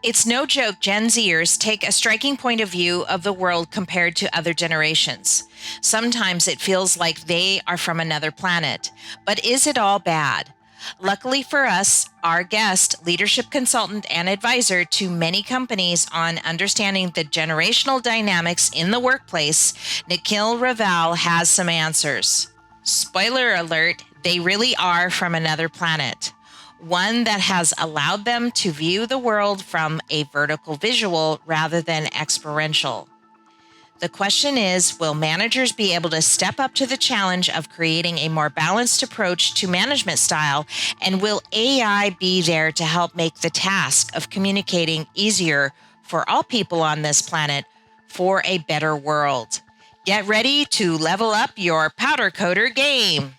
It's no joke, Gen Zers take a striking point of view of the world compared to other generations. Sometimes it feels like they are from another planet. But is it all bad? Luckily for us, our guest, leadership consultant and advisor to many companies on understanding the generational dynamics in the workplace, Nikhil Raval has some answers. Spoiler alert, they really are from another planet, one that has allowed them to view the world from a vertical visual rather than experiential. The question is, will managers be able to step up to the challenge of creating a more balanced approach to management style? And will AI be there to help make the task of communicating easier for all people on this planet for a better world? Get ready to level up your powder coater game.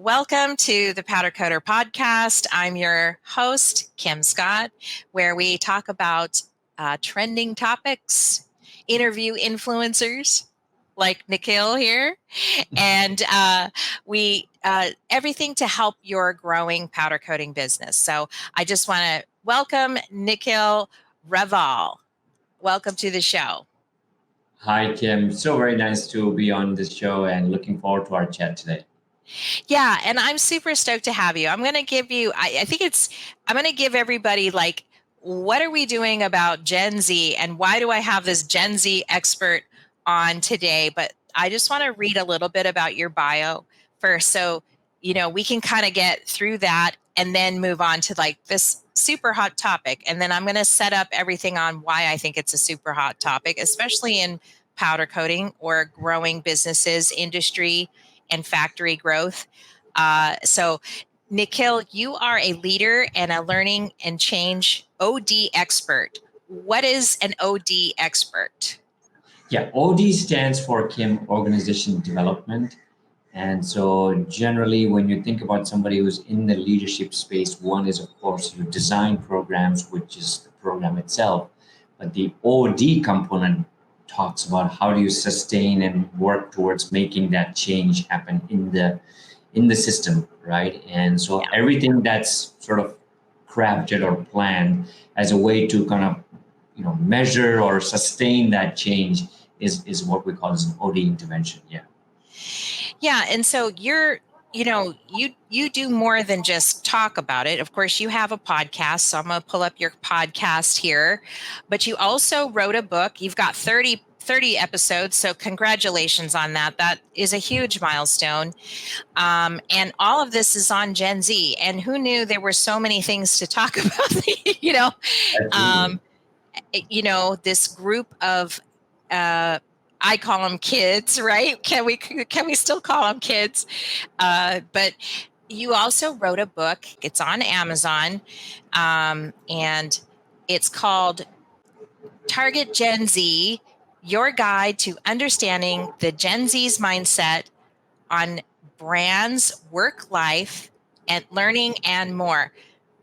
Welcome to the Powder Coater podcast. I'm your host, Kim Scott, where we talk about trending topics, interview influencers like Nikhil here, and we everything to help your growing powder coating business. So I just want to welcome Nikhil Raval. Welcome to the show. Hi, Kim. So very nice to be on this show and looking forward to our chat today. Yeah, and I'm super stoked to have you. I'm going to give you, I'm going to give everybody like, what are we doing about Gen Z and why do I have this Gen Z expert on today? But I just want to read a little bit about your bio first. So, we can kind of get through that and then move on to like this super hot topic. And then I'm going to set up everything on why I think it's a super hot topic, especially in powder coating or growing businesses, industry, and factory growth. So, Nikhil, you are a leader and a learning and change OD expert. What is an OD expert? Yeah, OD stands for Kim Organization Development. And so generally when you think about somebody who's in the leadership space, one is of course you design programs, which is the program itself. But the OD component talks about how do you sustain and work towards making that change happen in the system, right? And so everything that's sort of crafted or planned as a way to kind of measure or sustain that change is what we call as an OD intervention. Yeah. Yeah, and so you do more than just talk about it. Of course, you have a podcast, so I'm going to pull up your podcast here. But you also wrote a book. You've got 30 episodes, so congratulations on that. That is a huge milestone. And all of this is on Gen Z. And who knew there were so many things to talk about? This group of I call them kids, right? Can we still call them kids? But you also wrote a book. It's on Amazon, and it's called Target Gen Z: Your Guide to Understanding the Gen Z's Mindset on Brands, Work Life, and Learning, and more.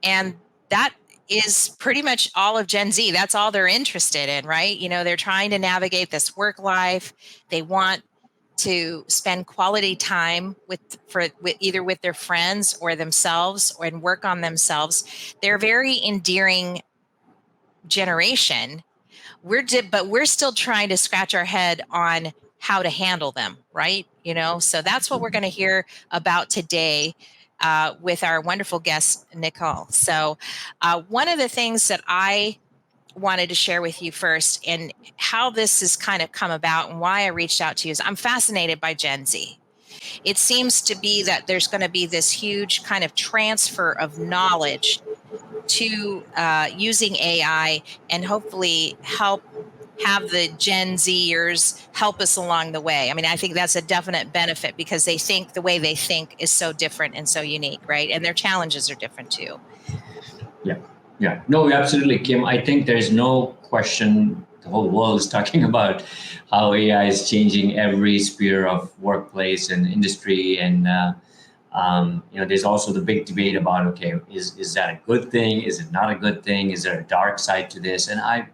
And that is pretty much all of Gen Z. That's all they're interested in, right? They're trying to navigate this work life. They want to spend quality time with either with their friends or themselves and work on themselves. They're a very endearing generation. But we're still trying to scratch our head on how to handle them, right? So that's what we're going to hear about today with our wonderful guest, Nicole. So one of the things that I wanted to share with you first and how this has kind of come about and why I reached out to you is I'm fascinated by Gen Z. It seems to be that there's going to be this huge kind of transfer of knowledge to using AI and hopefully help have the Gen Zers help us along the way. I mean, I think that's a definite benefit because the way they think is so different and so unique, right? And their challenges are different too. Yeah. Yeah, no, absolutely, Kim. I think there's no question. The whole world is talking about how AI is changing every sphere of workplace and industry, and there's also the big debate about, okay, is that a good thing? Is it not a good thing? Is there a dark side to this? And I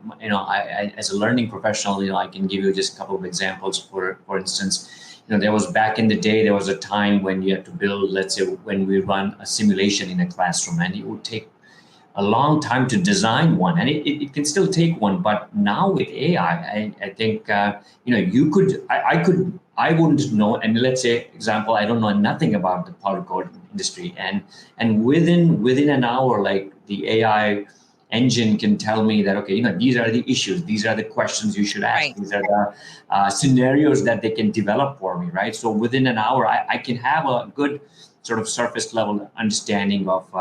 as a learning professional, I can give you just a couple of examples. For instance, there was back in the day, there was a time when you had to build, let's say, when we run a simulation in a classroom, and it would take a long time to design one, and it can still take one. But now with AI, I think you could, I wouldn't know. And let's say, example, I don't know nothing about the powder coat industry, and within an hour, like the AI engine can tell me that, okay, these are the issues, these are the questions you should ask, Right. these are the scenarios that they can develop for me, right? So within an hour, I can have a good sort of surface level understanding of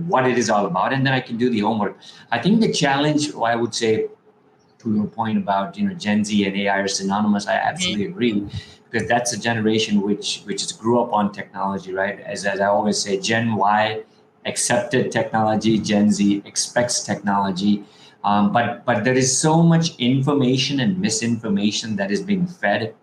what it is all about, and then I can do the homework. I think the challenge, I would say, to your point about Gen Z and AI are synonymous, I Mhm. absolutely agree, because that's a generation which has grew up on technology, right? As I always say, Gen Y accepted technology, Gen Z expects technology. But there is so much information and misinformation that is being fed,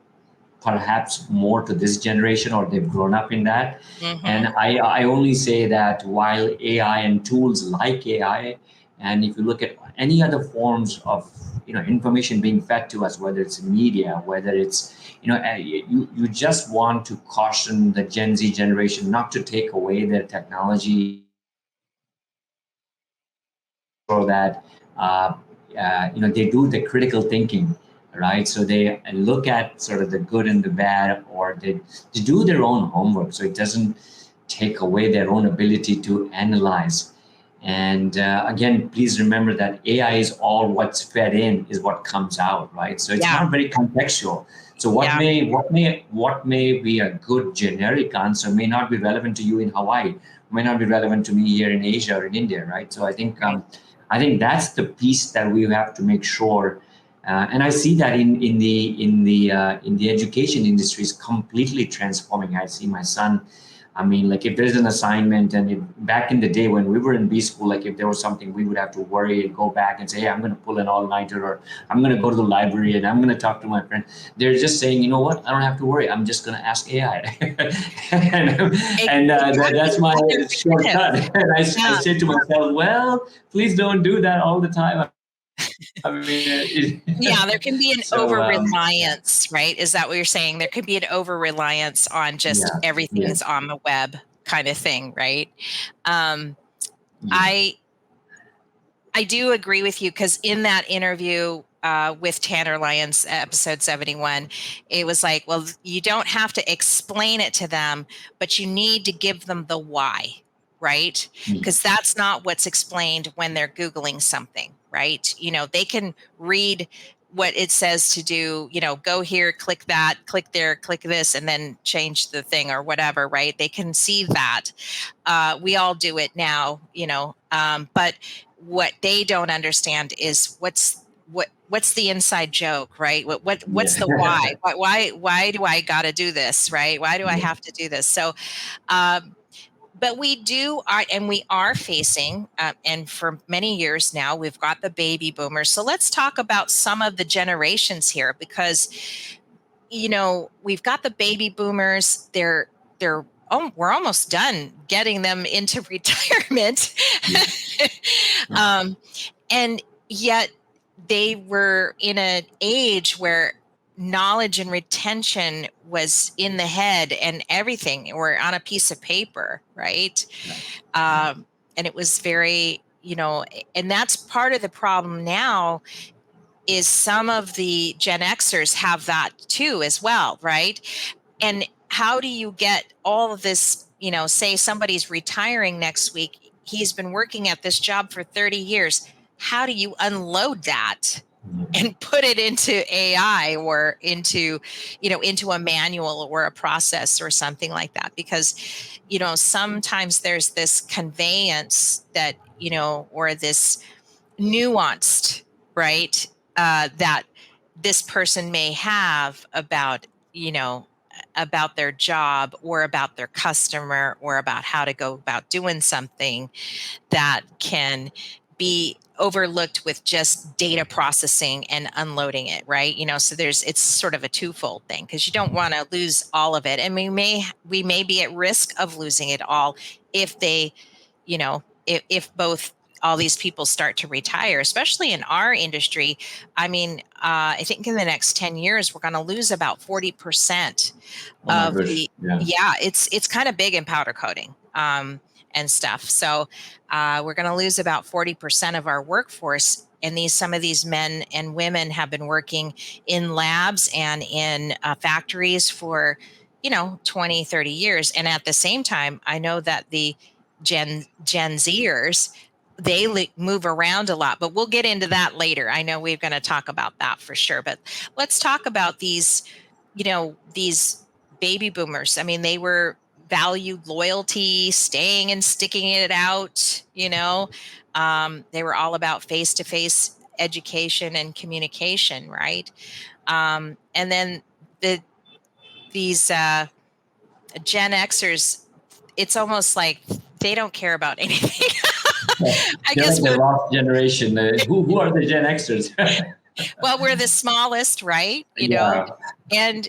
perhaps more to this generation, or they've grown up in that. And Mhm. I only say that while AI and tools like AI, and if you look at any other forms of information being fed to us, whether it's media, whether it's you just want to caution the Gen Z generation not to take away their technology, so that they do the critical thinking, right? So they look at sort of the good and the bad, or they do their own homework, so it doesn't take away their own ability to analyze. And again, please remember that AI is all what's fed in is what comes out, right? So it's Yeah. not very contextual. So what Yeah. may be a good generic answer may not be relevant to you in Hawaii, may not be relevant to me here in Asia or in India, right? So Right. I think that's the piece that we have to make sure. And I see that in the education industry is completely transforming. I see my son. I mean, like if there's an assignment, and back in the day when we were in B school, like if there was something, we would have to worry and go back and say, hey, I'm going to pull an all-nighter, or I'm going to go to the library and I'm going to talk to my friend. They're just saying, you know what? I don't have to worry. I'm just going to ask AI. That's Exactly. my At their fingertips. shortcut. And I Yeah. said to myself, well, please don't do that all the time. I mean, Yeah, there can be an so yeah, over-reliance, right? Is that what you're saying? There could be an over-reliance on just yeah, everything's yes, on the web kind of thing, right? Um, yeah, I I do agree with you, because in that interview with Tanner Lyons, episode 71, it was like, well, you don't have to explain it to them, but you need to give them the why, right? Because yes, that's not what's explained when they're Googling something, right? They can read what it says to do, go here, click that, click there, click this, and then change the thing or whatever, right? They can see that. We all do it now, but what they don't understand is what's the inside joke, right? What's the why? yeah, Why do I got to do this, right? Why do I yeah, have to do this? So, um, but we are facing, and for many years now, we've got the baby boomers. So let's talk about some of the generations here, because we've got the baby boomers. We're almost done getting them into retirement. yeah, yeah, um, and yet they were in an age where knowledge and retention was in the head, and everything or on a piece of paper, right? right, right, um, and it was very, and that's part of the problem now, is some of the Gen Xers have that too as well, right? And how do you get all of this, say somebody's retiring next week, he's been working at this job for 30 years. How do you unload that yeah, and put it into AI, or into a manual or a process or something like that? Because, sometimes there's this conveyance that, or this nuanced, right? That this person may have you know, about their job, or about their customer, or about how to go about doing something, that can be overlooked with just data processing and unloading it, right? So it's sort of a twofold thing, because you don't want to lose all of it, and we may be at risk of losing it all if they, if both all these people start to retire, especially in our industry. I think in the next 10 years we're going to lose about 40% Oh my of gosh. the. Yeah. Yeah, it's kind of big in powder coating and stuff. So we're going to lose about 40% of our workforce. And some of these men and women have been working in labs and in factories for 20, 30 years. And at the same time, I know that the Gen Zers, they move around a lot, but we'll get into that later. I know we're going to talk about that for sure. But let's talk about these baby boomers. They were valued loyalty, staying and sticking it out. They were all about face-to-face education and communication, right? And then these Gen Xers, it's almost like they don't care about anything. I They're guess like the lost generation. Who are the Gen Xers? well, we're the smallest, right? Yeah. And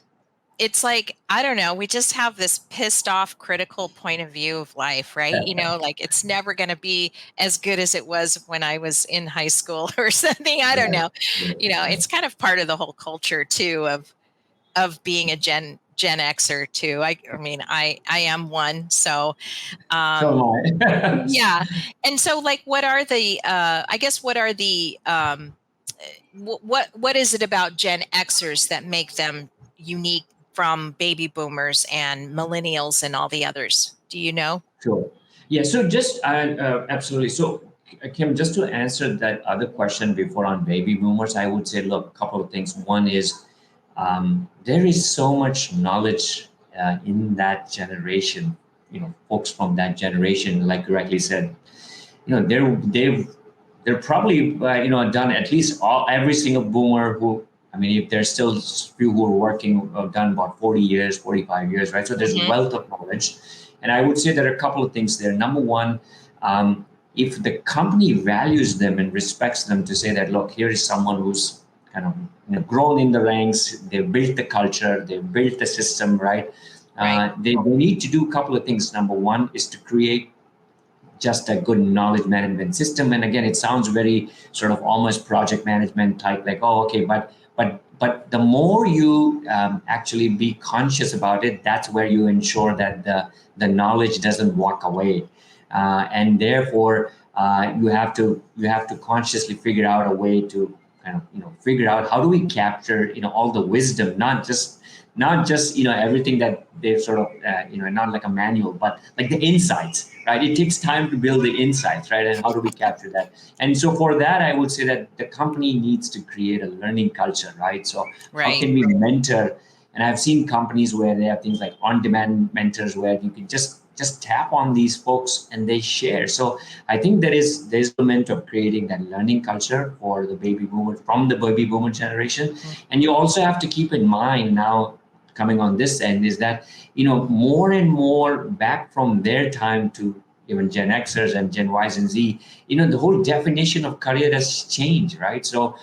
it's like, I don't know, we just have this pissed off critical point of view of life, right? Like it's never going to be as good as it was when I was in high school or something. I don't know. It's kind of part of the whole culture too of being a Gen Xer too. I am one. So So am I. yeah. And so like what are the I guess what are the what is it about Gen Xers that make them unique from baby boomers and millennials and all the others? Do you know? Sure. Yeah. So just absolutely. So Kim, just to answer that other question before on baby boomers, I would say, look, a couple of things. One is there is so much knowledge in that generation. Folks from that generation, like you rightly said, they're probably done at least every single boomer who. If there's still few who are working, done about 40 years, 45 years, right? So there's a Mm-hmm. wealth of knowledge. And I would say there are a couple of things there. Number one, if the company values them and respects them to say that, look, here is someone who's kind of grown in the ranks, they've built the culture, they've built the system, right? Right. They need to do a couple of things. Number one is to create just a good knowledge management system. And again, it sounds very sort of almost project management type, like, oh, okay, but the more you actually be conscious about it, that's where you ensure that the knowledge doesn't walk away, and therefore you have to consciously figure out a way to kind of figure out how do we capture all the wisdom, not just everything that they've sort of not like a manual, but like the insights, right? It takes time to build the insights, right? And how do we capture that? And so for that, I would say that the company needs to create a learning culture, right? So how can we mentor? And I've seen companies where they have things like on-demand mentors where you can just tap on these folks and they share. So I think there's element of creating that learning culture for the baby boomer, from the baby boomer generation. And you also have to keep in mind now, coming on this end, is that more and more back from their time to even Gen Xers and Gen Ys and Z, the whole definition of career has changed, right? So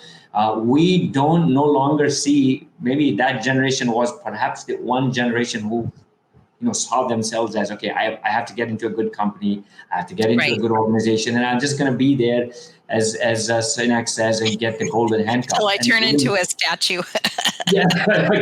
we don't no longer see, maybe that generation was perhaps the one generation who saw themselves as, okay, I have to get into a good company, I have to get into a good organization, and I'm just going to be there as Sinek says, and get the golden handcuffs. Till I turn into a statue. Yeah,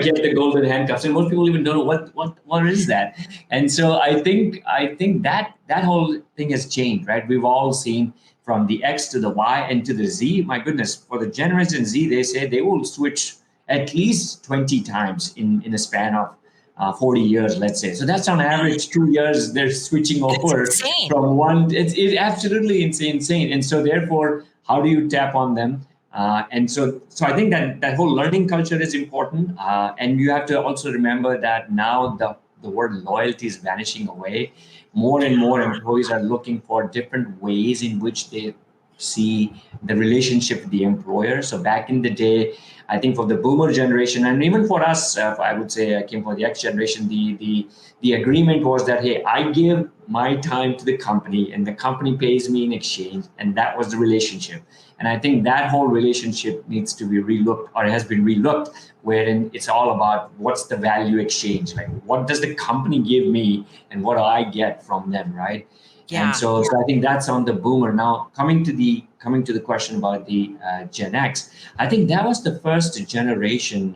get the golden handcuffs, and most people even don't know what is that. And so I think that whole thing has changed, right? We've all seen from the X to the Y and to the Z. My goodness, for the Generation Z, they say they will switch at least 20 times in a span of 40 years, let's say. So that's on average 2 years they're switching over from one. It's absolutely insane. And so therefore, how do you tap on them? And so I think that whole learning culture is important. And you have to also remember that now the word loyalty is vanishing away. More and more employees are looking for different ways in which they see the relationship with the employer. So back in the day, I think for the boomer generation, and even for us, I would say I came for the X generation, the agreement was that, hey, I give my time to the company and the company pays me in exchange. And that was the relationship. And I think that whole relationship needs to be relooked, or has been relooked, wherein it's all about what's the value exchange? Like, what does the company give me and what do I get from them, right? And Yeah. so I think that's on the boomer. Now, coming to the question about the Gen X, I think that was the first generation,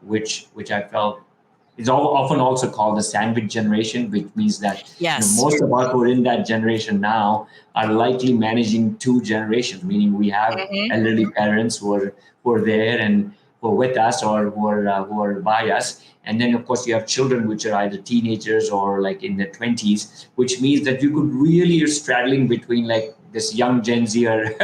which I felt is often also called the sandwich generation, which means that Yes. most of us who are in that generation now are likely managing two generations, meaning we have Mhm. elderly parents who are there and who are with us, or who are by us. And then, of course, you have children which are either teenagers or like in their 20s, which means that you could really, you're straddling between like this young Gen Zer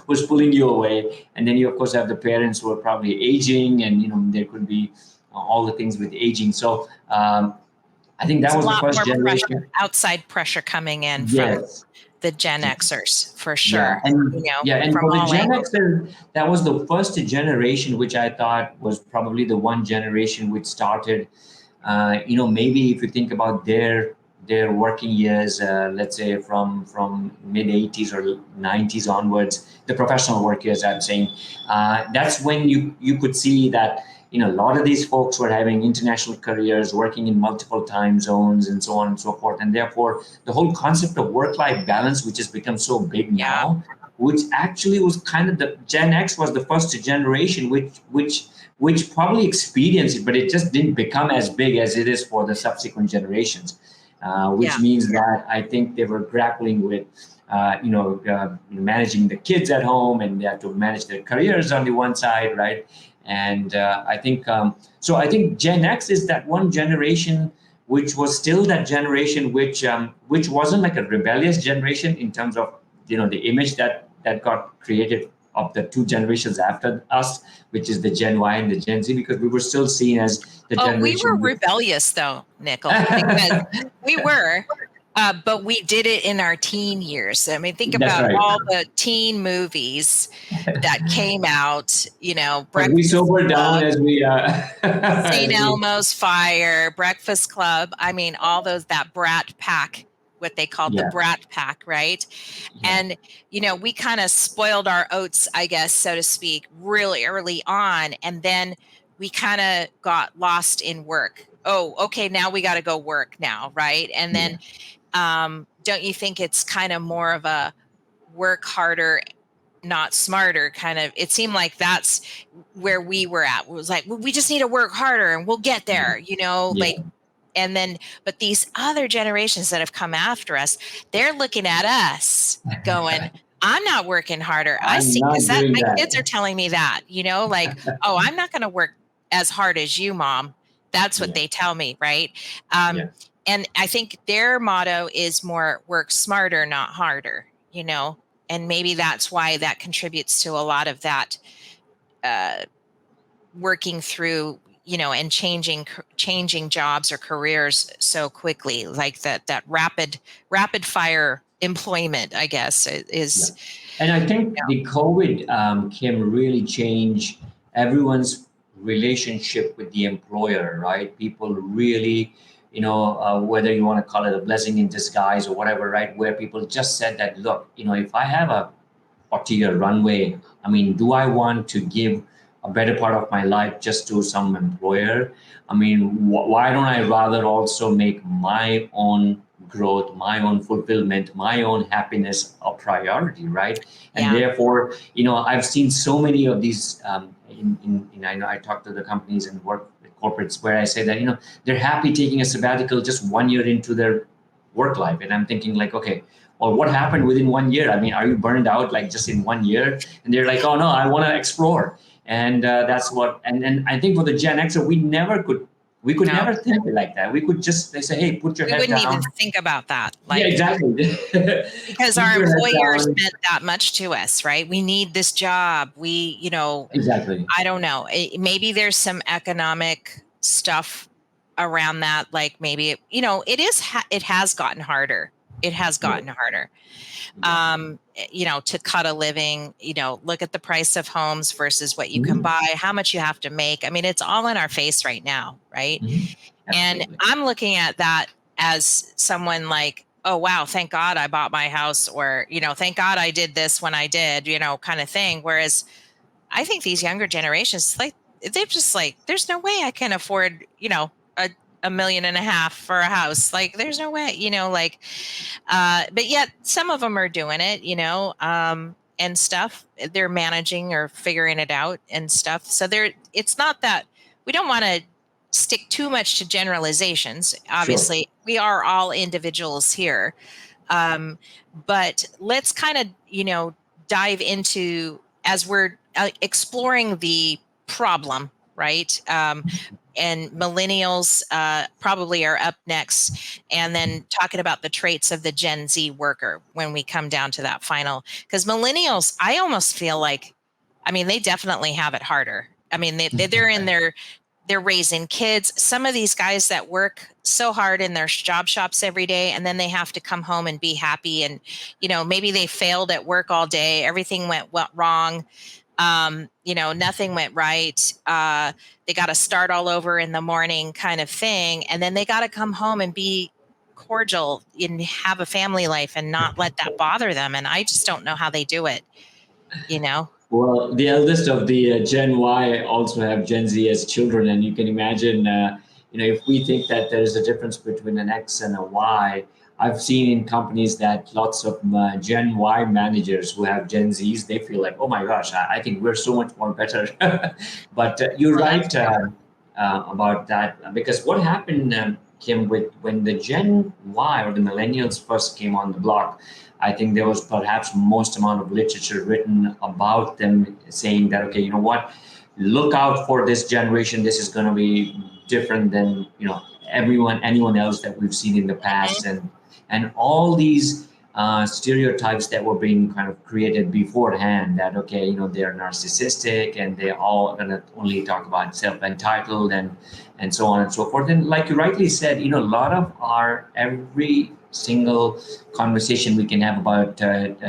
who's pulling you away. And then you, of course, have the parents who are probably aging, and there could be all the things with aging. So I think that There's a was the lot first more pressure, generation. outside pressure coming in from Yes. the Gen Xers for Yeah, sure, and from for the all Gen angles. Xer, that was the first generation, which I thought was probably the one generation which started. Maybe if you think about their working years, let's say from mid 80s or 90s onwards, the professional work years, I'm saying, that's when you could see that a lot of these folks were having international careers, working in multiple time zones, and so on and so forth. And therefore, the whole concept of work-life balance, which has become so big Yeah. now, which actually was kind of the Gen X was the first generation which probably experienced it, but it just didn't become as big as it is for the subsequent generations. Which Yeah. means that I think they were grappling with, managing the kids at home, and they had to manage their careers on the one side, right? And I think so. I think Gen X is that one generation which was still that generation which wasn't like a rebellious generation in terms of the image that got created of the two generations after us, which is the Gen Y and the Gen Z, because we were still seen as the Oh, we were generation. rebellious though, Nickel, because we were, but we did it in our teen years. I mean, think That's about right. all the teen movies that came out, But we Breakfast sobered down Club, as we St. as we Elmo's Fire, Breakfast Club. I mean, all those, that brat pack, what they called the yeah brat pack, right? yeah And, we kind of spoiled our oats, I guess, so to speak, really early on. And then we kind of got lost in work. Oh, okay, now we got to go work now, right? And yeah then don't you think it's kind of more of a work harder, not smarter kind of? It seemed like that's where we were at. It was like, well, we just need to work harder and we'll get there, yeah. like. And then, but these other generations that have come after us, they're looking at us going, I'm not working harder. I I'm see, because not that doing my that. kids are telling me that, like, oh, I'm not going to work as hard as you, mom. That's what Yeah, they tell me, right? Um, yeah. and I think their motto is more work smarter, not harder, and maybe that's why that contributes to a lot of that uh, working through, and changing jobs or careers so quickly, like that rapid fire employment, I guess, Yeah. is. And I think the COVID can really change everyone's relationship with the employer, right? People really, whether you want to call it a blessing in disguise or whatever, right? Where people just said that, look, if I have a 40-year runway, I mean, do I want to give a better part of my life just to some employer? I mean, why don't I rather also make my own growth, my own fulfillment, my own happiness a priority, right? And Yeah. therefore, I've seen so many of these. I know I talk to the companies and work with corporates where I say that they're happy taking a sabbatical just 1 year into their work life, and I'm thinking like, okay, well, what happened within 1 year? I mean, are you burned out like just in 1 year? And they're like, oh no, I want to explore. And that's what. And I think for the Gen Xer, we could No, never think like that. We could just they say, hey, put your we head wouldn't down. even think about that, Yeah, like, exactly. because Put our your head employers down. meant that much to us, right? We need this job. We, Exactly. I don't know. Maybe there's some economic stuff around that. Like maybe, it is, it has gotten harder. It has Right. gotten harder. Exactly. To cut a living, look at the price of homes versus what you can Mhm. buy, how much you have to make. I mean, it's all in our face right now, right? Mhm. And Absolutely. I'm looking at that as someone like, oh, wow, thank God I bought my house, or, thank God I did this when I did, kind of thing. Whereas I think these younger generations, like, they're just like, there's no way I can afford, a million and a half for a house. Like, there's no way, like, but yet some of them are doing it, and stuff. They're managing or figuring it out and stuff. So it's not that we don't want to stick too much to generalizations. Sure. Obviously, we are all individuals here. Um, but let's kind of, dive into, as we're exploring the problem, right? And millennials probably are up next, and then talking about the traits of the Gen Z worker when we come down to that final. Because millennials, I almost feel like, I mean, they definitely have it harder. I mean, they're in their, they're raising kids. Some of these guys that work so hard in their job shops every day, and then they have to come home and be happy. And, maybe they failed at work all day. Everything went wrong. Nothing went right. They got to start all over in the morning, kind of thing. And then they got to come home and be cordial and have a family life and not let that bother them. And I just don't know how they do it, you know? Well, the eldest of the Gen Y also have Gen Z as children, and you can imagine, if we think that there is a difference between an X and a Y, I've seen in companies that lots of Gen Y managers who have Gen Zs, they feel like, oh my gosh, I think we're so much more better. But you're Well, that's right about that, because what happened, Kim, with when the Gen Y or the millennials first came on the block, I think there was perhaps most amount of literature written about them saying that, okay, you know what, look out for this generation. This is going to be different than, anyone else that we've seen in the past. And all these stereotypes that were being kind of created beforehand, that, okay, they're narcissistic and they're all going to only talk about self-entitled and so on and so forth. And like you rightly said, a lot of our every single conversation we can have about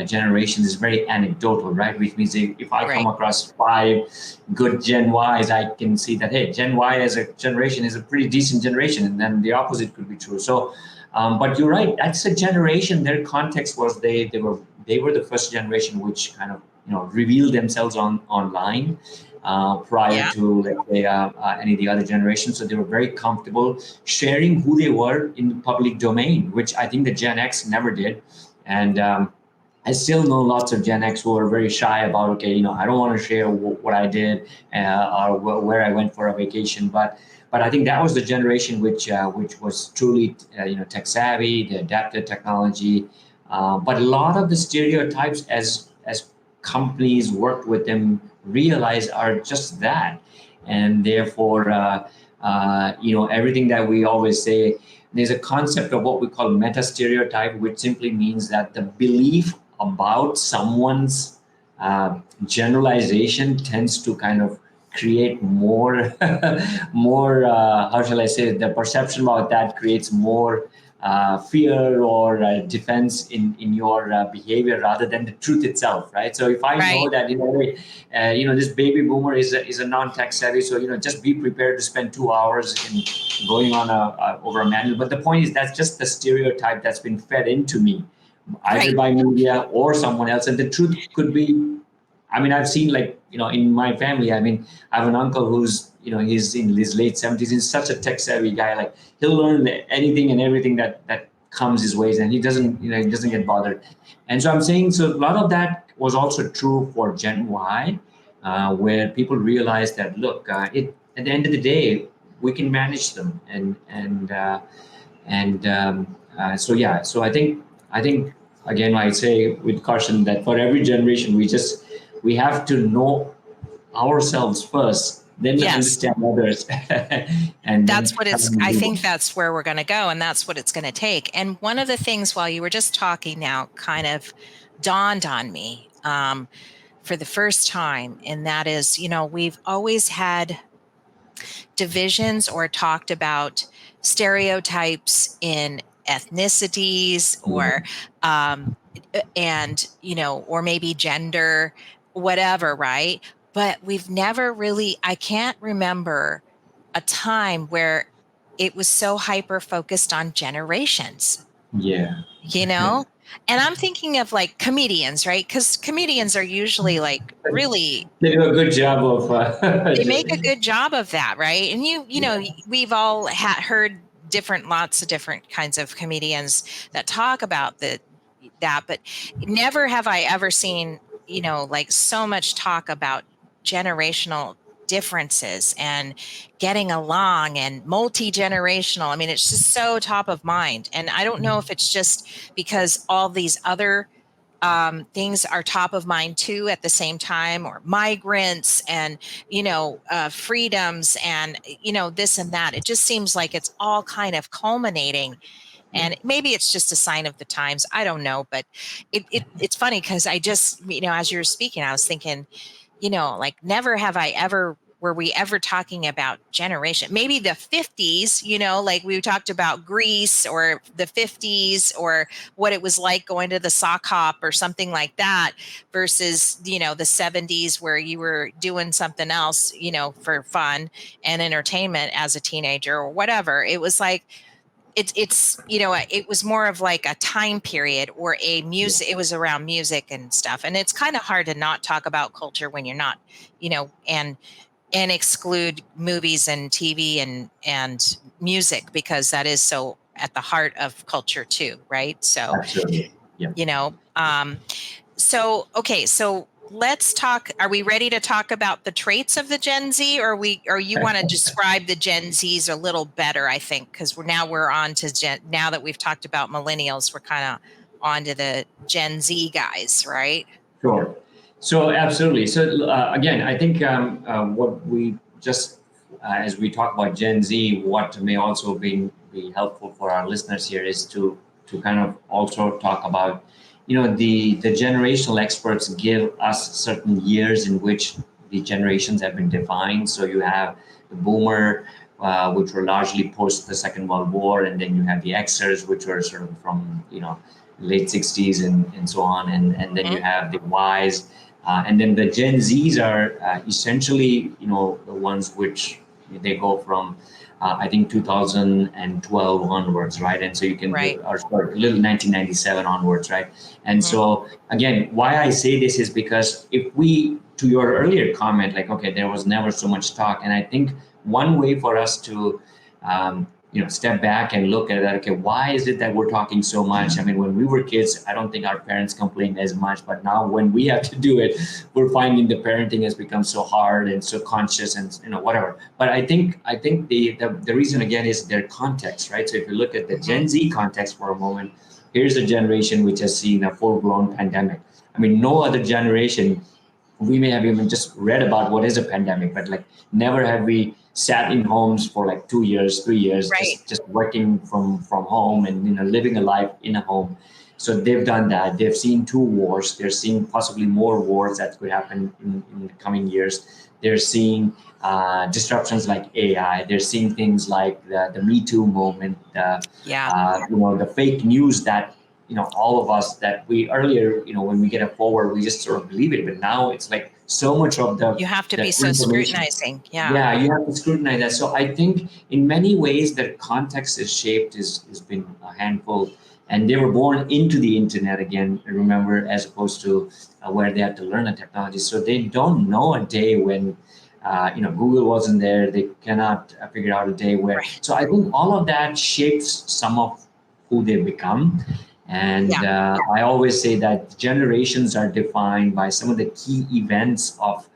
generations is very anecdotal, right? Which means if I come right. across 5 good Gen Ys, I can see that, hey, Gen Y as a generation is a pretty decent generation, and then the opposite could be true. So, but you're right. That's a generation. Their context was they were the first generation which kind of revealed themselves online prior Yeah. to, let's say, any of the other generations. So they were very comfortable sharing who they were in the public domain, which I think the Gen X never did. And I still know lots of Gen X who are very shy about, okay, I don't want to share what I did or where I went for a vacation. But I think that was the generation which was truly tech savvy. They adapted technology, but a lot of the stereotypes as companies worked with them realize are just that, and therefore everything that we always say, there's a concept of what we call meta stereotype, which simply means that the belief about someone's generalization tends to kind of create more more how shall I say it? The perception about that creates more fear or defense in your behavior rather than the truth itself, right? So if I know Right. that this baby boomer is a non-tech savvy, so just be prepared to spend 2 hours in going on over a manual. But the point is that's just the stereotype that's been fed into me, either Right. by media or someone else, and the truth could be. I mean, I've seen, like, in my family. I mean, I have an uncle who's, he's in his late 70s. He's such a tech savvy guy. Like, he'll learn anything and everything that comes his ways, and he doesn't get bothered. And so I'm saying, so a lot of that was also true for Gen Y, where people realized that, look, at the end of the day, we can manage them, so yeah. So I think again, I say with caution that for every generation, we have to know ourselves first, then Yes. understand others, and then That's what kind it's, of I move think on. that's where we're going to go. And that's what it's going to take. And one of the things while you were just talking now kind of dawned on me for the first time. And that is, we've always had divisions or talked about stereotypes in ethnicities or Yeah. um, and or maybe gender, whatever, right? But we've never really, I can't remember a time where it was so hyper focused on generations, Yeah. you know? And I'm thinking of like comedians, right? Because comedians are usually like really, They do a good job of. they make a good job of that, right? And Yeah. we've all heard lots of different kinds of comedians that talk about that, but never have I ever seen, like so much talk about generational differences and getting along and multi-generational. I mean, it's just so top of mind. And I don't know if it's just because all these other things are top of mind too at the same time, or migrants and freedoms and this and that. It just seems like it's all kind of culminating, and maybe it's just a sign of the times. I don't know, but it's funny because I just as you were speaking, I was thinking, like never have I ever were we ever talking about generation. Maybe the 50s, like we talked about Greece or the 50s or what it was like going to the sock hop or something like that versus, the 70s where you were doing something else, for fun and entertainment as a teenager or whatever. It was like it was more of like a time period or a music. It was around music and stuff, and it's kind of hard to not talk about culture when you're not, and exclude movies and TV and music, because that is so at the heart of culture too, right? So Absolutely. Yeah. you know um okay, so let's talk. Are we ready to talk about the traits of the Gen Z, or you want to describe the Gen Zs a little better? I think because we're on to now that we've talked about millennials, we're kind of on to the Gen Z guys, right? Sure. So absolutely. So again, I think what we just as we talk about Gen Z, what may also be helpful for our listeners here is to kind of also talk about, the generational experts give us certain years in which the generations have been defined. So you have the boomer, which were largely post the Second World War, and then you have the Xers, which were sort of from late 60s and so on, and then you Mhm. have the Ys, and then the Gen Zs are essentially the ones which they go from I think 2012 onwards, right? And so you can Right. or sorry, a little 1997 onwards, right? And Mhm. so again, why I say this is because if we, to your earlier comment, like, okay, there was never so much talk, and I think one way for us to step back and look at that. Okay, why is it that we're talking so much? I mean, when we were kids, I don't think our parents complained as much, but now when we have to do it, we're finding the parenting has become so hard and so conscious and whatever. But I think the reason again is their context, right? So if you look at the Mhm. Gen Z context for a moment, here's a generation which has seen a full-blown pandemic. I mean, no other generation, we may have even just read about what is a pandemic, but like never have we sat in homes for like 2 years, 3 years, Right. just working from home and living a life in a home. So they've done that. They've seen two wars. They're seeing possibly more wars that could happen in the coming years. They're seeing disruptions like AI. They're seeing things like the Me Too movement, Yeah. the fake news that all of us that we earlier when we get a forward we just sort of believe it, but now it's like so much of You have to the be so information. scrutinizing. Yeah. Yeah, you have to scrutinize that. So I think in many ways the context is shaped is been a handful, and they were born into the internet again, remember, as opposed to where they had to learn the technology. So they don't know a day when Google wasn't there. They cannot figure out a day where. Right. So I think all of that shapes some of who they become. Yeah. And I always say that generations are defined by some of the key events of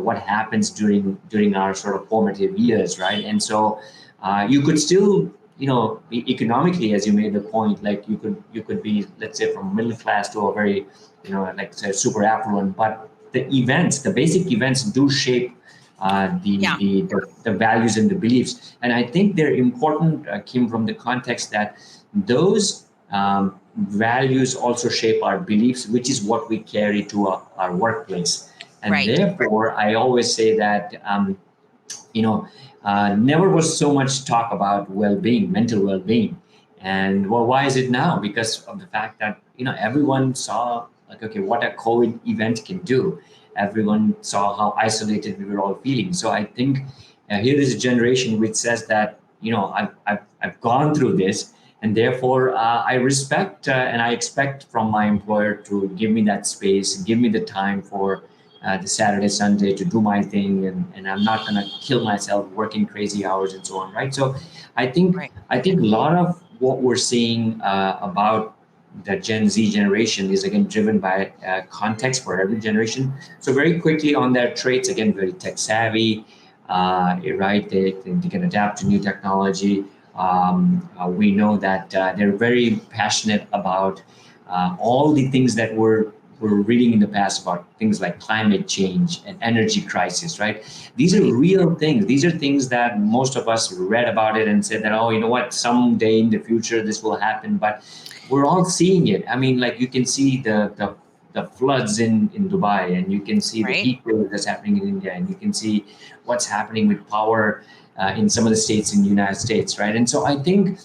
what happens during our sort of formative years, right? And so you could still economically, as you made the point, like you could be, let's say, from middle class to a very like say super affluent, but the basic events do shape Yeah. the values and the beliefs. And I think they're important, Kim, from the context that those values also shape our beliefs, which is what we carry to our workplace. And Right. therefore, I always say that you know never was so much talk about well-being, mental well-being. And well, why is it now? Because of the fact that everyone saw like, okay, what a COVID event can do. Everyone saw how isolated we were all feeling. So I think here is a generation which says that I've gone through this, and therefore I respect and I expect from my employer to give me that space, give me the time for the Saturday, Sunday to do my thing, and I'm not gonna kill myself working crazy hours and so on, right? So Right. I think a lot of what we're seeing about the Gen Z generation is again driven by context for every generation. So very quickly on their traits, again, very tech savvy, right? They can adapt to new technology. We know that they're very passionate about all the things that we're reading in the past about things like climate change and energy crisis, right? These are Right. real things. These are things that most of us read about it and said that, oh, you know what, someday in the future this will happen. But we're all seeing it. I mean, like you can see the floods in Dubai, and you can see the Right. heat wave that's happening in India, and you can see what's happening with power in some of the states in the United States, right? And so I think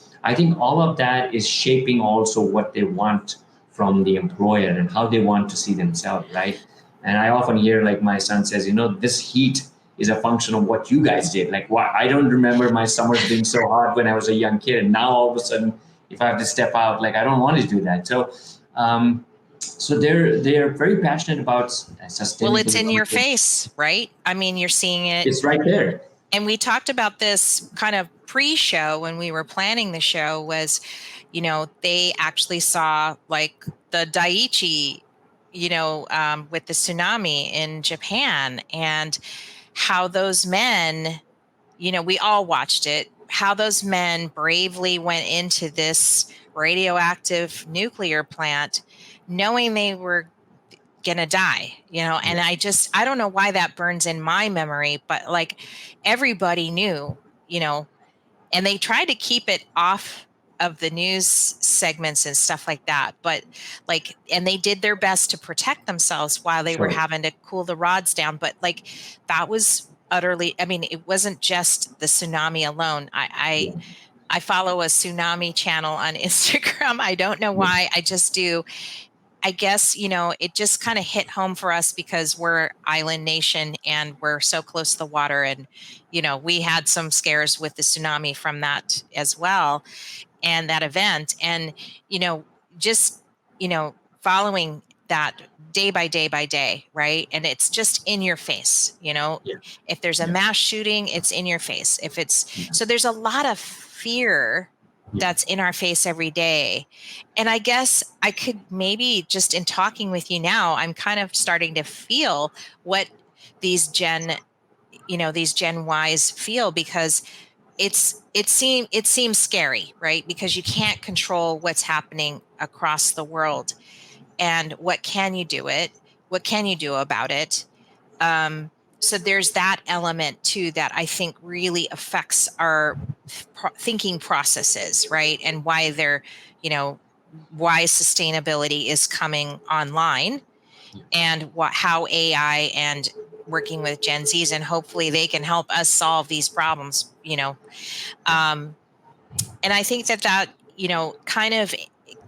all of that is shaping also what they want from the employer and how they want to see themselves, right? And I often hear like my son says, this heat is a function of what you guys did. Like, why I don't remember my summers being so hot when I was a young kid, and now all of a sudden, if I have to step out, like I don't want to do that. So they're very passionate about Well, it's in sustainability. your face, right? I mean, you're seeing it. It's right there. And we talked about this kind of pre-show when we were planning the show was, they actually saw like the Daiichi, with the tsunami in Japan, and how those men, we all watched it, how those men bravely went into this radioactive nuclear plant knowing they were gonna die, and I don't know why that burns in my memory, but like everybody knew, and they tried to keep it off of the news segments and stuff like that, but like, and they did their best to protect themselves while they were Sure. having to cool the rods down, but like that was utterly, I mean, it wasn't just the tsunami alone. Yeah. I follow a tsunami channel on Instagram. I don't know Yeah. why, I just do. I guess, it just kind of hit home for us because we're island nation and we're so close to the water. And, we had some scares with the tsunami from that as well, and that event. And, you know, just, following that day by day by day, right? And it's just in your face, Yeah. if there's a Yeah. mass shooting, it's in your face. If it's, Yeah. so there's a lot of fear Yeah. that's in our face every day. And I guess I could maybe just in talking with you now, I'm kind of starting to feel what these these Gen Ys feel, because it seems scary, right? Because you can't control what's happening across the world. And what can you do about it? um, so there's that element too that I think really affects our thinking processes, right? And why you know why sustainability is coming online, Yeah. and how AI and working with Gen Zs, and hopefully they can help us solve these problems, um, and I think that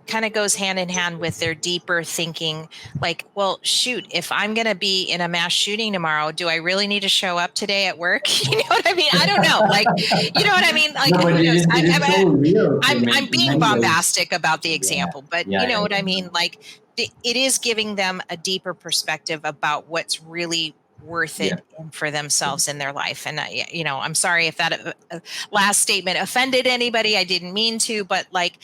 kind of goes hand in hand with their deeper thinking, like, well, shoot, if I'm going to be in a mass shooting tomorrow, do I really need to show up today at work? You know what I mean? I don't know, like, you know what I mean, like, No, but who it knows? is, it is so real, Kim, I'm in being many ways. bombastic about the Yeah. example, but Yeah. you know Yeah. what I Yeah. mean, like, it is giving them a deeper perspective about what's really worth Yeah. it for Yeah. themselves in their life. And I'm sorry if that last statement offended anybody. I didn't mean to, but like,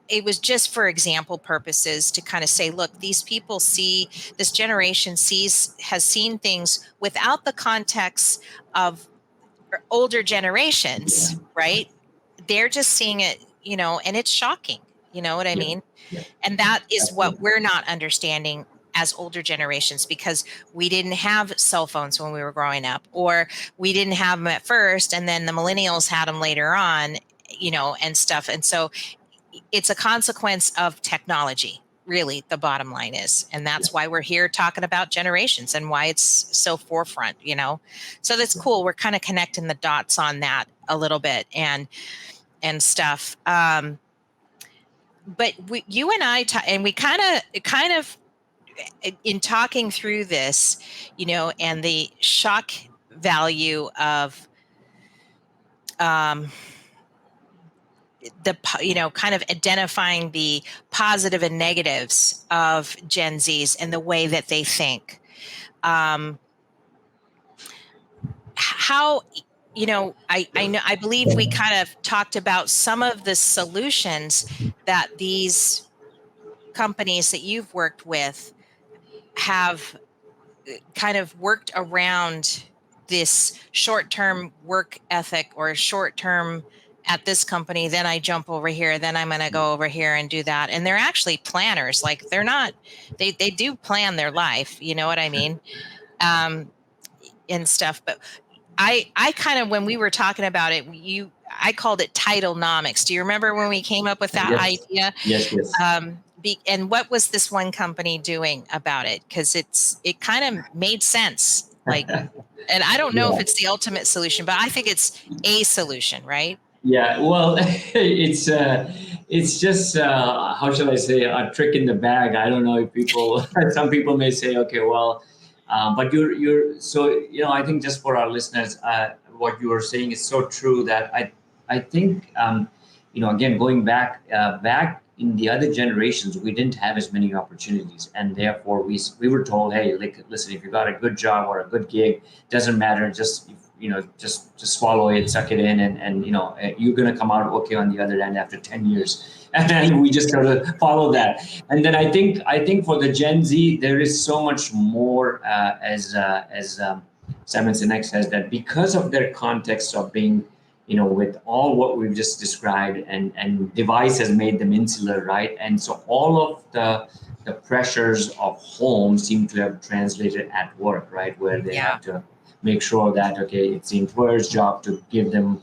it was just for example purposes to kind of say, look, these people see, this generation has seen things without the context of older Yeah. generations, right? They're just seeing it, and it's shocking. You know what I Yeah. mean? Yeah. And that is what Absolutely. we're not understanding as older generations, because we didn't have cell phones when we were growing up, or we didn't have them at first and then the millennials had them later on, and stuff. And so it's a consequence of technology, really, the bottom line is. And Yeah. that's why we're here talking about generations and why it's so forefront. So that's Yeah. cool. We're kind of connecting the dots on that a little bit and stuff. but you and I, and we kind of, in talking through this, and the shock value of um, kind of identifying the positive and negatives of Gen Zs and the way that they think. How, I believe we kind of talked about some of the solutions that these companies that you've worked with have kind of worked around this short-term work ethic, or short-term at this company, then I jump over here, then I'm going to go over here and do that. And they're actually planners. Like, they're not, they do plan their life, you know what I mean? Um, and stuff. But I kind of, when we were talking about it, I called it titlenomics. Do you remember when we came up with that Yes, idea? yes, yes. And what was this one company doing about it? Because it kind of made sense. Like, and I don't know if Yeah. it's the ultimate solution, but I think it's a solution, right? Yeah, well, it's just how shall I say, a trick in the bag. I don't know if people, some people may say, okay, well, but you're so, I think just for our listeners, what you are saying is so true that I think again, going back in the other generations, we didn't have as many opportunities, and therefore we were told, hey, like, listen, if you got a good job or a good gig, doesn't matter, just swallow it, suck it in, and you're gonna come out okay on the other end after 10 years. And then we just sort of follow that. And then I think for the Gen Z, there is so much more, as Simon Sinek says, that because of their context of being, with all what we've just described, and device has made them insular, right? And so all of the pressures of home seem to have translated at work, right, where they Yeah. have to make sure that, okay, it's the employer's job to give them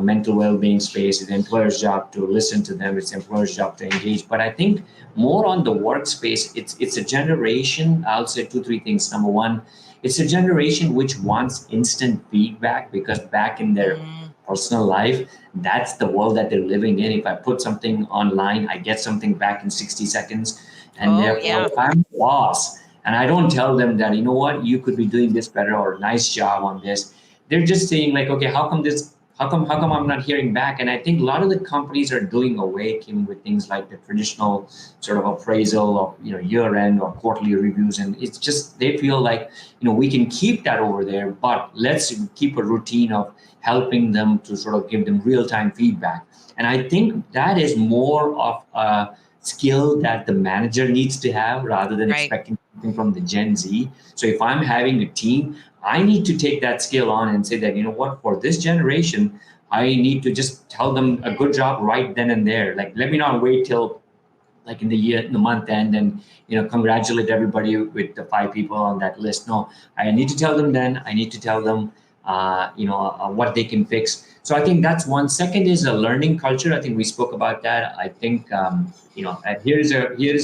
mental well-being space, it's the employer's job to listen to them, it's the employer's job to engage. But I think more on the workspace, it's a generation, I'll say two three things. Number one, it's a generation which wants instant feedback, because back in their Mm. personal life, that's the world that they're living in. If I put something online, I get something back in 60 seconds. And Oh, therefore, yeah. if I'm the boss and I don't tell them that, what, you could be doing this better, or nice job on this, they're just saying like, okay, how come I'm not hearing back? And I think a lot of the companies are doing away, Kim, with things like the traditional sort of appraisal of year end or quarterly reviews. And it's just, they feel like, we can keep that over there, but let's keep a routine of helping them to sort of give them real-time feedback. And I think that is more of a skill that the manager needs to have, rather than Right. expecting something from the Gen Z. So if I'm having a team, I need to take that skill on and say that, what, for this generation, I need to just tell them a good job right then and there. Like, let me not wait till like in the year, in the month end, and congratulate everybody with the 5 people on that list. No, I need to tell them then. I need to tell them, what they can fix. So I think that's one. Second is a learning culture. I think we spoke about that. I think here's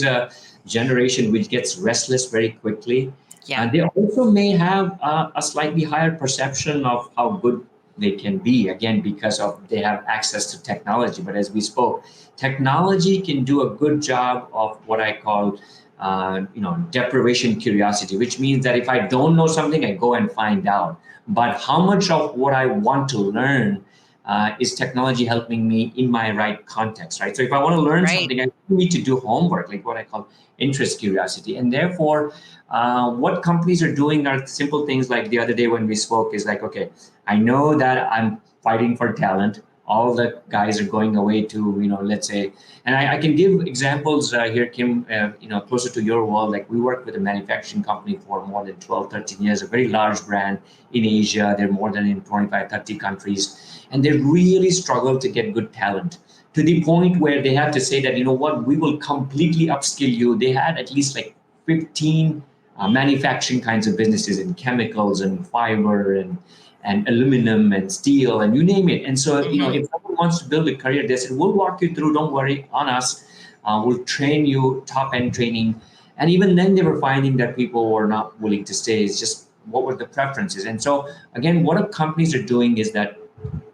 a generation which gets restless very quickly. Yeah. They also may have a slightly higher perception of how good they can be, again, because of they have access to technology. But as we spoke, technology can do a good job of what I call, deprivation curiosity, which means that if I don't know something, I go and find out. But how much of what I want to learn is technology helping me in my right context, right? So if I want to learn Right. something, I need to do homework, like what I call interest curiosity. And therefore, what companies are doing are simple things like the other day when we spoke is like, okay, I know that I'm fighting for talent. All the guys are going away to, let's say, and I can give examples here, Kim, closer to your world. Like, we work with a manufacturing company for more than 12, 13 years, a very large brand in Asia. They're more than in 25, 30 countries. And they really struggle to get good talent, to the point where they have to say that, what, we will completely upskill you. They had at least like 15 manufacturing kinds of businesses in chemicals and fiber and aluminum and steel and you name it. And so, Hmm. if someone wants to build a career, they said, we'll walk you through, don't worry, on us. We'll train you, top end training. And even then, they were finding that people were not willing to stay. It's just what were the preferences. And so, again, what companies are doing is that,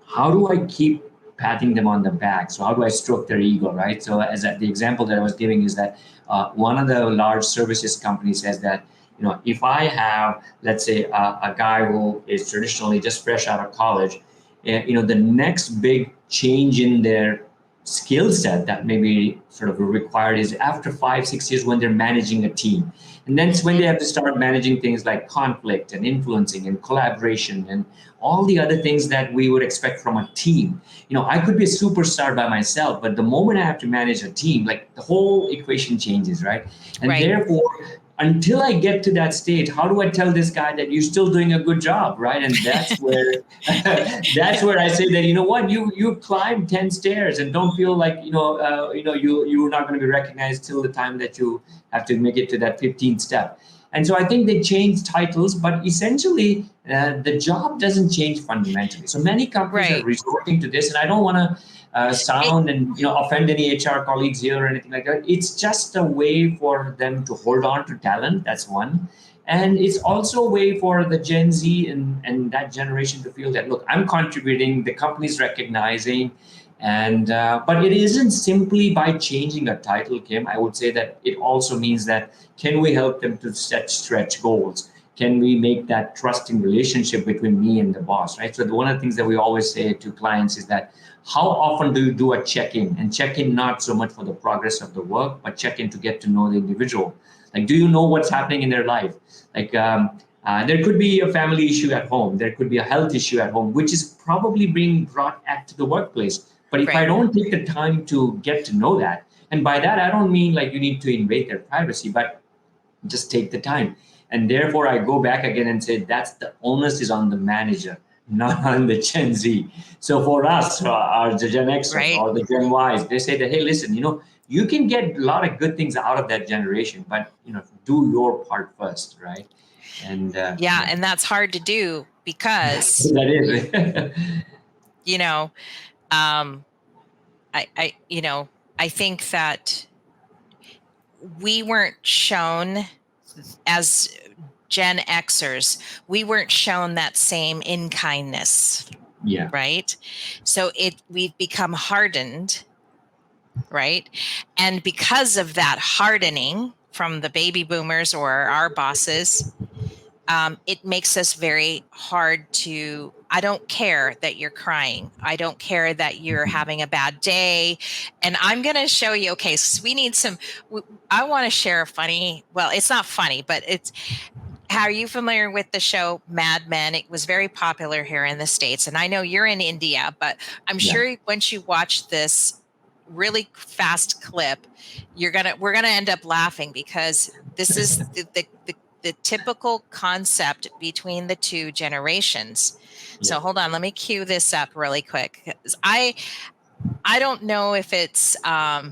how do I keep patting them on the back. So how do I stroke their ego, right? So as the example that I was giving is that one of the large services companies says that, if I have, let's say, a guy who is traditionally just fresh out of college, the next big change in their skill set that may be sort of required is after 5-6 years when they're managing a team. And then it's when they have to start managing things like conflict and influencing and collaboration and all the other things that we would expect from a team. I could be a superstar by myself, but the moment I have to manage a team, like the whole equation changes, right? And Right. therefore, until I get to that stage, how do I tell this guy that you're still doing a good job, right? And that's where that's where I say that, what, you climb 10 stairs and don't feel like you're not going to be recognized till the time that you have to make it to that 15th step. And so I think they change titles, but essentially the job doesn't change fundamentally. So many companies are Right. resorting to this, and I don't want to sound and offend any HR colleagues here or anything like that. It's just a way for them to hold on to talent. That's one. And it's also a way for the Gen Z and that generation to feel that, look, I'm contributing, the company's recognizing, and but it isn't simply by changing a title, Kim. I would say that it also means that, can we help them to set stretch goals? Can we make that trusting relationship between me and the boss, right? So one of the things that we always say to clients is that, how often do you do a check-in? And check-in not so much for the progress of the work, but check-in to get to know the individual. Like, do you know what's happening in their life? Like, there could be a family issue at home. There could be a health issue at home, which is probably being brought at to the workplace. But if I Right. don't take the time to get to know that, and by that, I don't mean like you need to invade their privacy, but just take the time. And therefore, I go back again and say that's the onus is on the manager, not on the Gen Z. So for us, or the Gen Xers Right. or the Gen Ys, they say that, hey, listen, you can get a lot of good things out of that generation, but do your part first, right? And Yeah, and that's hard to do because that is. you know I I think that we weren't shown, as Gen Xers, we weren't shown that same in kindness, Yeah. right? So we've become hardened, right? And because of that hardening from the baby boomers or our bosses, it makes us very hard to. I don't care that you're crying. I don't care that you're having a bad day. And I'm going to show you, okay, so we need some, I want to share a funny, well, it's not funny, but it's, how are you familiar with the show Mad Men? It was very popular here in the States. And I know you're in India, but I'm Yeah. sure once you watch this really fast clip, we're gonna end up laughing, because this is the typical concept between the two generations. So Yeah. hold on, let me cue this up really quick. 'Cause I don't know if it's let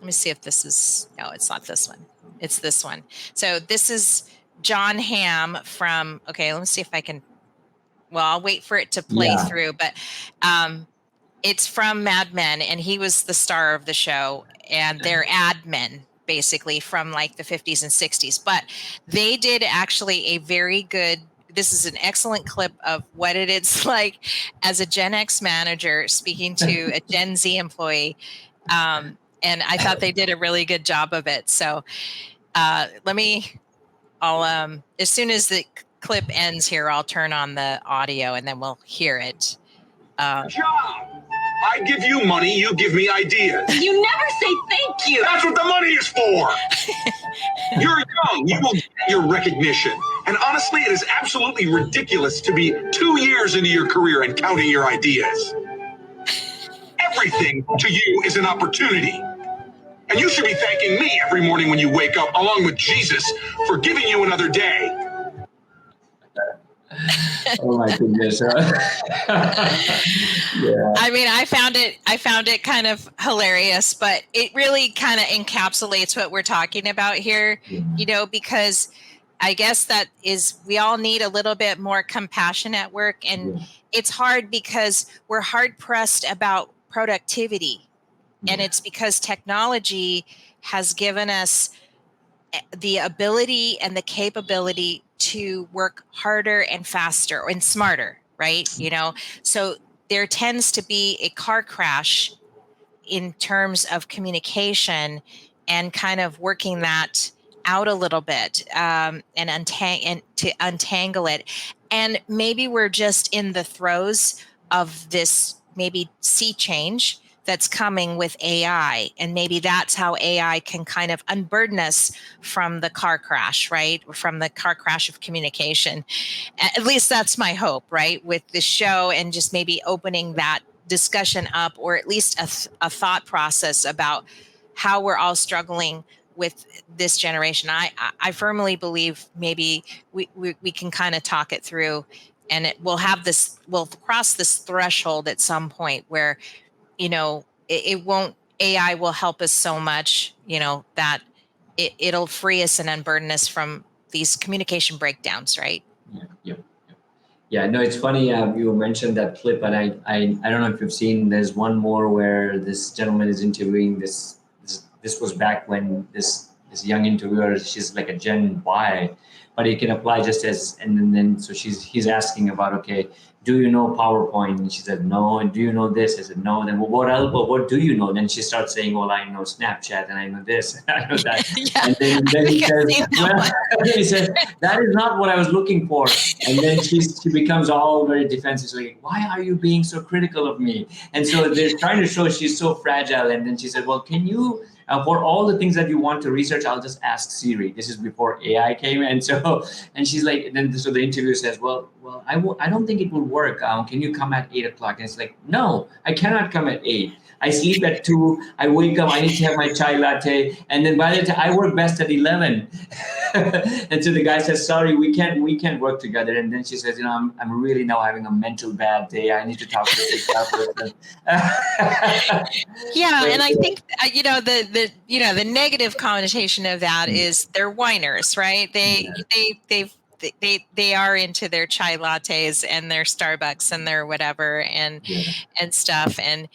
me see if this is, no, it's not this one. It's this one. So this is John Hamm from, okay, let me see if I can, well, I'll wait for it to play Yeah. through, but it's from Mad Men, and he was the star of the show, and they're admin basically from like the 50s and 60s. But they did actually a very good, this is an excellent clip of what it is like as a Gen X manager speaking to a Gen Z employee. And I thought they did a really good job of it. So I'll as soon as the clip ends here, I'll turn on the audio and then we'll hear it. Job. I give you money, you give me ideas. You never say thank you. That's what the money is for. You're young, you will get your recognition. And honestly, it is absolutely ridiculous to be 2 years into your career and counting your ideas. Everything to you is an opportunity. And you should be thanking me every morning when you wake up, along with Jesus, for giving you another day. Oh my goodness. Yeah. I mean, I found it kind of hilarious, but it really kind of encapsulates what we're talking about here, Yeah. Because I guess that is, we all need a little bit more compassion at work. And Yeah. it's hard because we're hard pressed about productivity. And Yeah. it's because technology has given us the ability and the capability to work harder and faster and smarter, right? So there tends to be a car crash in terms of communication and kind of working that out a little bit, and to untangle it. And maybe we're just in the throes of this maybe sea change that's coming with AI. And maybe that's how AI can kind of unburden us from the car crash, right? From the car crash of communication. At least that's my hope, right? With this show, and just maybe opening that discussion up, or at least a thought process about how we're all struggling with this generation. I firmly believe maybe we can kind of talk it through, and we'll cross this threshold at some point where, it won't, AI will help us so much, that it'll free us and unburden us from these communication breakdowns, right? Yeah. Yeah, no, it's funny. You mentioned that clip, and I don't know if you've seen. There's one more where this gentleman is interviewing this. This was back when this young interviewer. She's like a Gen Y, but it can apply just as. And then so he's asking about, okay, do you know PowerPoint? And she said no. And do you know this? I said no. Then, well, what else? But what do you know? Then she starts saying, well, I know Snapchat, and I know this, and I know that. Yeah, and then he says, well, he said, that is not what I was looking for. And then she becomes all very defensive, like, why are you being so critical of me? And so they're trying to show she's so fragile. And then she said, well, can you, for all the things that you want to research, I'll just ask Siri. This is before AI came. And so, and she's like, so the interviewer says, well, I don't think it will work. Can you come at 8 o'clock? And it's like, no, I cannot come at 8. I sleep at 2. I wake up. I need to have my chai latte, and then by the time I work best at 11. And so the guy says, "Sorry, we can't work together." And then she says, I'm really now having a mental bad day. I need to talk to a person. Yeah, and I think the negative connotation of that is they're whiners, right? They are into their chai lattes and their Starbucks and their whatever and stuff, and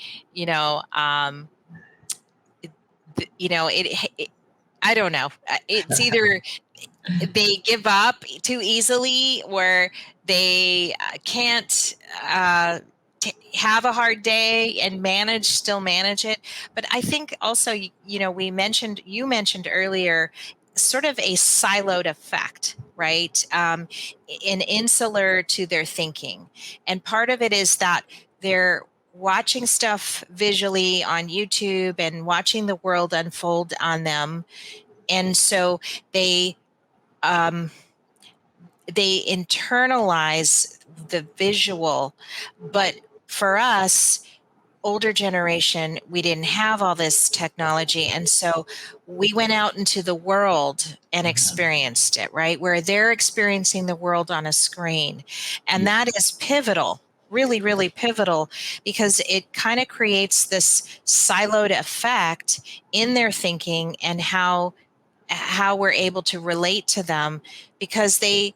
I don't know. It's either they give up too easily, or they can't have a hard day and still manage it. But I think also, you mentioned earlier, sort of a siloed effect, right? An insular to their thinking. And part of it is that they're watching stuff visually on YouTube and watching the world unfold on them. And so they internalize the visual. But for us, older generation, we didn't have all this technology. And so we went out into the world and experienced it, right? Where they're experiencing the world on a screen. And that is pivotal, really, really pivotal, because it kind of creates this siloed effect in their thinking and how we're able to relate to them, because they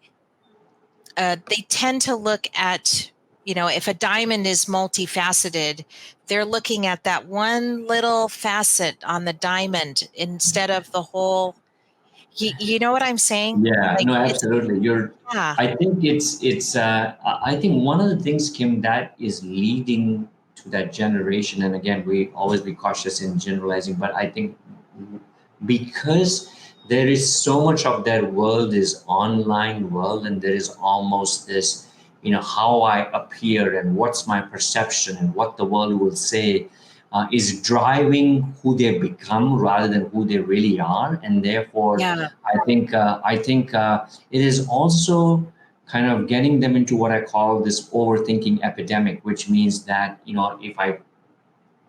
tend to look at, if a diamond is multifaceted, they're looking at that one little facet on the diamond instead of the whole. You know what I'm saying? Yeah, Like, no, absolutely. Yeah. I think I think one of the things, Kim, that is leading to that generation, and again, we always be cautious in generalizing, but I think because there is so much of their world is online world, and there is almost this, how I appear and what's my perception and what the world will say is driving who they become rather than who they really are. And therefore, I think it is also kind of getting them into what I call this overthinking epidemic, which means that, if I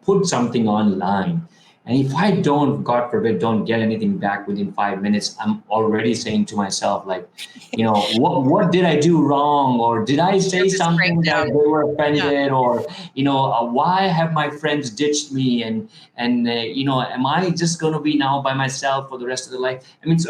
put something online, and if I don't, God forbid, don't get anything back within 5 minutes, I'm already saying to myself, like, what did I do wrong? Or did I say something that they were offended? Or, why have my friends ditched me? And am I just going to be now by myself for the rest of the life? I mean, so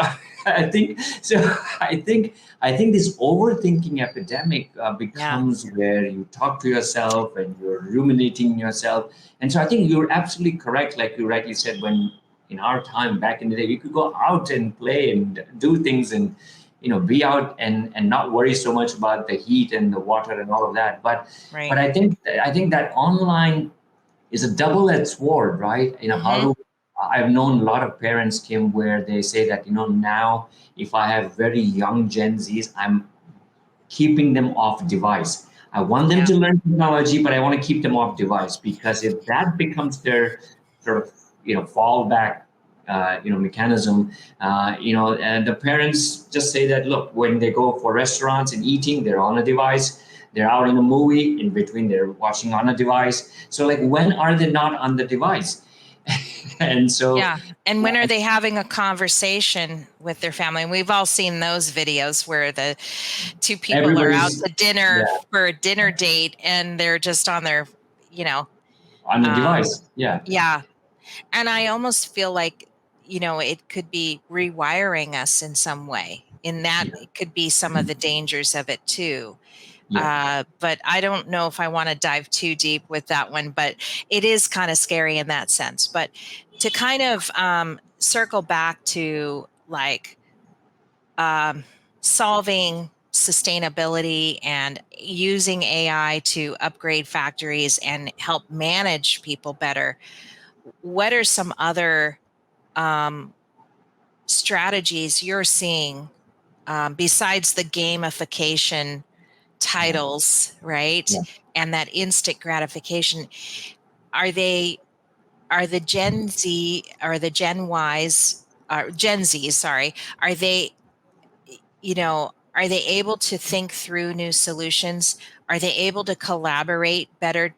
I think this overthinking epidemic becomes where you talk to yourself and you're ruminating yourself. And so I think you're absolutely correct. Like you rightly said, when in our time back in the day, we could go out and play and do things. And be out and not worry so much about the heat and the water and all of that. But Right. I think that online is a double-edged sword, right? How do I've known a lot of parents, Kim, where they say that now if I have very young Gen Zs, I'm keeping them off device. I want them Yeah. to learn technology, but I want to keep them off device, because if that becomes their sort of fallback mechanism, and the parents just say that, look, when they go for restaurants and eating, they're on a device. They're out in a movie, in between they're watching on a device. So like, when are they not on the device? And so Yeah. And when are they having a conversation with their family? And we've all seen those videos where the two people are out everybody's to dinner for a dinner date and they're just on their, on the device. Yeah. yeah. And I almost feel like, it could be rewiring us in some way. In that, it could be some of the dangers of it too. But I don't know if I want to dive too deep with that one, but it is kind of scary in that sense. But to kind of circle back to like solving sustainability and using AI to upgrade factories and help manage people better, what are some other strategies you're seeing besides the gamification titles, right? And that instant gratification? Are the Gen Z or the Gen Ys, Gen Z, sorry, are they, are they able to think through new solutions? Are they able to collaborate better?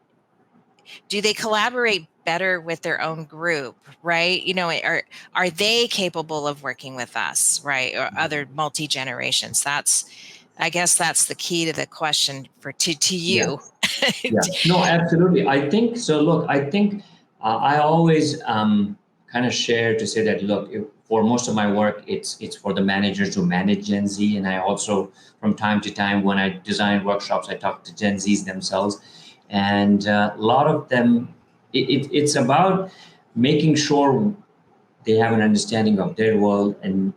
Do they collaborate better with their own group, right? Are they capable of working with us, right? Or other multi-generations? I guess that's the key to the question to you. No, absolutely. I think so. Look, I think I always kind of share to say that, look, for most of my work, it's for the managers who manage Gen Z, and I also, from time to time, when I design workshops, I talk to Gen Zs themselves, and a lot of them, it's about making sure they have an understanding of their world, and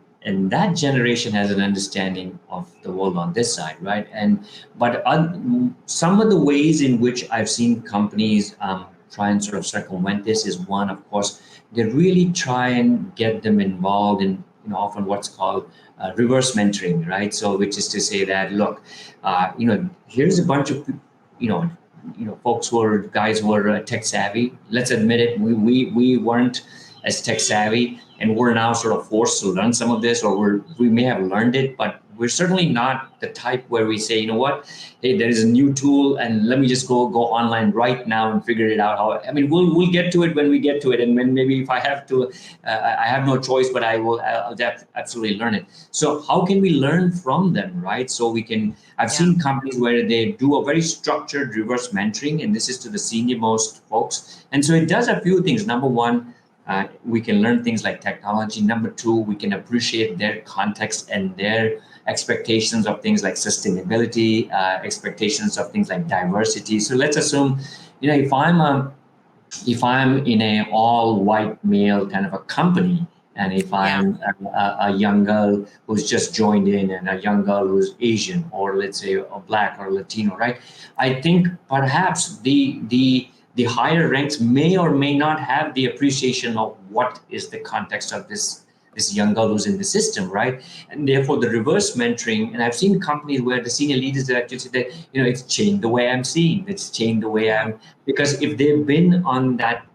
that generation has an understanding of the world on this side, right? But some of the ways in which I've seen companies try and sort of circumvent this is, one, of course, they really try and get them involved in often what's called reverse mentoring, right? So which is to say that, look, here's a bunch of folks who are guys who are tech savvy. Let's admit it, we weren't as tech savvy, and we're now sort of forced to learn some of this, or we may have learned it, but we're certainly not the type where we say, what, hey, there is a new tool and let me just go online right now and figure it out. We'll get to it when we get to it, and when maybe if I have to, I have no choice, but I'll absolutely learn it. So how can we learn from them, right? So I've seen companies where they do a very structured reverse mentoring, and this is to the senior most folks. And so it does a few things. Number one, we can learn things like technology. Number two, we can appreciate their context and their expectations of things like sustainability, expectations of things like diversity. So let's assume, if I'm in a all white male kind of a company, and if I'm a young girl who's just joined in, and a young girl who's Asian, or let's say a Black or Latino, right? I think perhaps the higher ranks may or may not have the appreciation of what is the context of this young girl who's in the system, right? And therefore the reverse mentoring, and I've seen companies where the senior leaders actually say that, it's changed the way I'm seeing, it's changed the way because if they've been on that,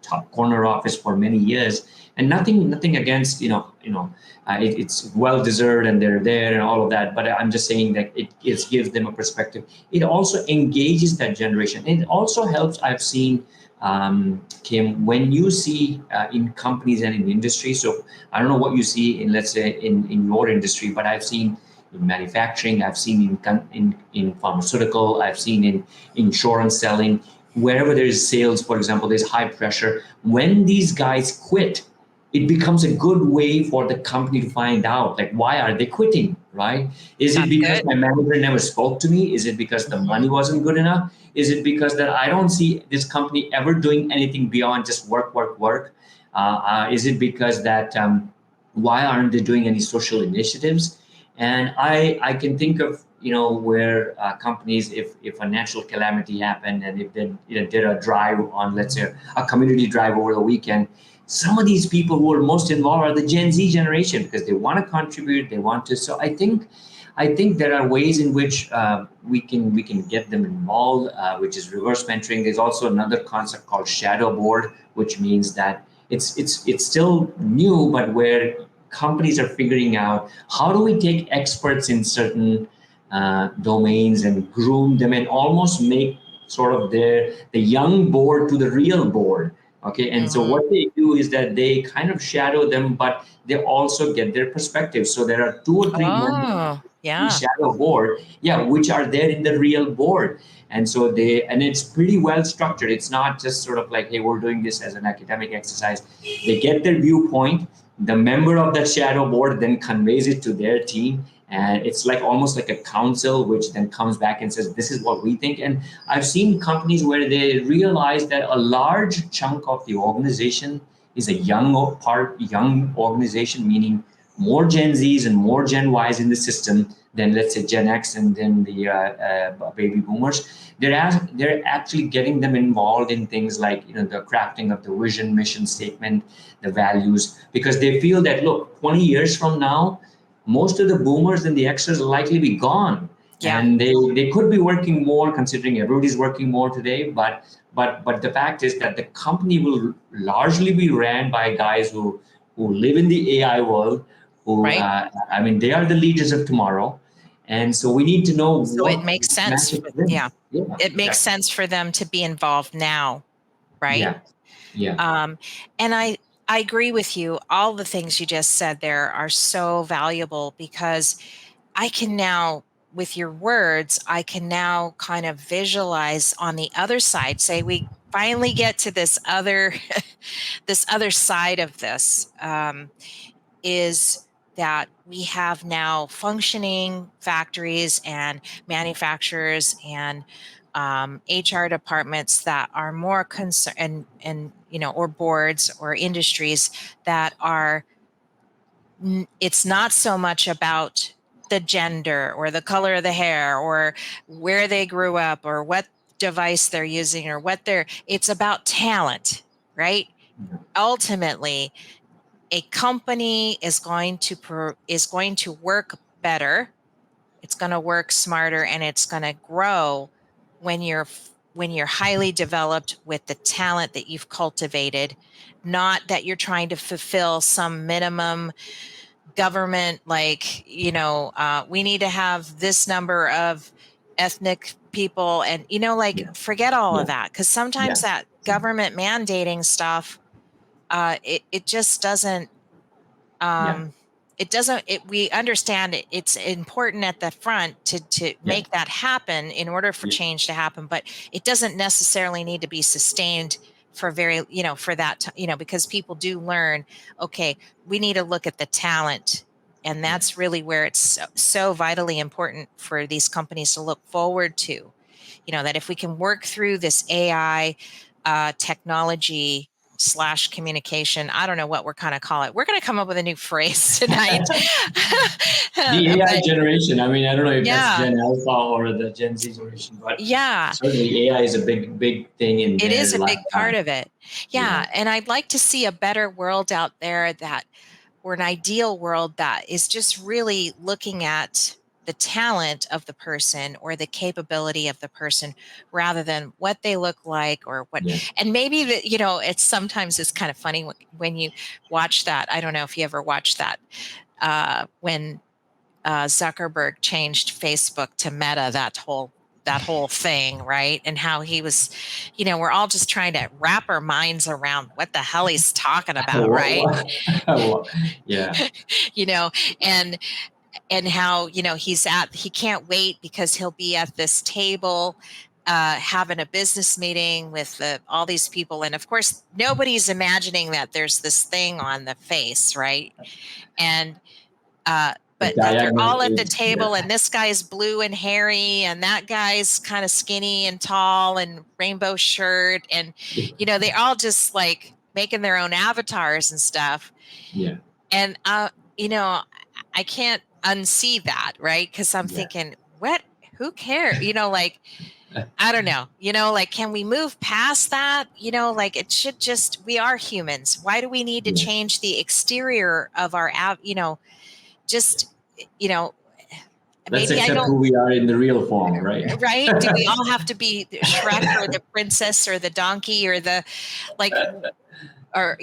top corner office for many years, and nothing against, it's well deserved and they're there and all of that, but I'm just saying that it gives them a perspective. It also engages that generation. It also helps, I've seen, Kim, when you see in companies and in industry. So I don't know what you see in, let's say, in your industry, but I've seen in manufacturing, I've seen in pharmaceutical, I've seen in insurance selling, wherever there is sales, for example, there's high pressure. When these guys quit, it becomes a good way for the company to find out, like, why are they quitting, right? Is it because my manager never spoke to me? Is it because the money wasn't good enough? Is it because that I don't see this company ever doing anything beyond just work? Is it because that why aren't they doing any social initiatives? And I can think of, where companies, if a natural calamity happened and if they did a drive on, let's say, a community drive over the weekend, some of these people who are most involved are the Gen Z generation because they want to contribute, they want to. So I think there are ways in which we can get them involved, which is reverse mentoring. There's also another concept called shadow board, which means that it's still new, but where companies are figuring out how do we take experts in certain domains and groom them and almost make sort of the young board to the real board. Okay, and so what they do is that they kind of shadow them, but they also get their perspective. So there are two or three members Oh, the yeah. shadow board, yeah, which are there in the real board. And so and it's pretty well structured. It's not just sort of like, hey, we're doing this as an academic exercise. They get their viewpoint. The member of that shadow board then conveys it to their team. And it's like almost like a council, which then comes back and says, this is what we think. And I've seen companies where they realize that a large chunk of the organization is a young organization, meaning more Gen Zs and more Gen Ys in the system than, let's say, Gen X and then the baby boomers. They're actually getting them involved in things like the crafting of the vision, mission statement, the values, because they feel that, look, 20 years from now, most of the boomers and the Xers will likely be gone. Yeah. And they could be working more, considering everybody's working more today. But the fact is that the company will largely be ran by guys who live in the AI world, who Right. I mean, they are the leaders of tomorrow. And so we need to know So what it makes sense. matches them. Yeah. Yeah, It makes exactly. sense for them to be involved now, right? Yeah. And I agree with you. All the things you just said there are so valuable because I can now, with your words, I can now kind of visualize on the other side. Say we finally get to this other this other side of this, is that we have now functioning factories and manufacturers and HR departments that are more concerned, and or boards or industries that are. It's not so much about the gender or the color of the hair or where they grew up or what device they're using or what they're. It's about talent, right? Ultimately, a company is going to work better, it's going to work smarter, and it's going to grow when you're highly developed with the talent that you've cultivated, not that you're trying to fulfill some minimum government, like we need to have this number of ethnic people, and like Yeah. forget all Yeah. of that, because sometimes Yeah. that government mandating stuff, it just doesn't. Yeah. It doesn't. We understand it's important at the front to Yeah. make that happen in order for Yeah. change to happen, but it doesn't necessarily need to be sustained for for that because people do learn. Okay, we need to look at the talent, and that's really where it's so vitally important for these companies to look forward to. That if we can work through this AI technology / communication. I don't know what we're kind of call it. We're going to come up with a new phrase tonight. The AI But generation. I mean, I don't know if that's yeah, Gen Alpha or the Gen Z generation, but yeah, certainly AI is a big thing in it is their a big part lifetime. of it. Yeah. Yeah. And I'd like to see a better world out there, or an ideal world that is just really looking at the talent of the person or the capability of the person rather than what they look like or what. Yeah. And maybe that, it's sometimes it's kind of funny when you watch that. I don't know if you ever watched that, when Zuckerberg changed Facebook to Meta, that whole thing, right? And how he was, we're all just trying to wrap our minds around what the hell he's talking about, right? Yeah. you know and how he can't wait because he'll be at this table having a business meeting with all these people, and of course nobody's imagining that there's this thing on the face, right? And The but that they're diagonal all at the is, table, and this guy's blue and hairy, and that guy's kind of skinny and tall and rainbow shirt, and they're all just like making their own avatars and stuff. yeah. And I can't unsee that, right? Because I'm Yeah. thinking, what? Who cares? Like, I don't know. Like, can we move past that? Like, it should just, we are humans. Why do we need to Yeah. change the exterior of our just, Let's maybe I accept don't, who we are in the real form, right? right? Do we all have to be Shrek or the princess or the donkey or the, like, or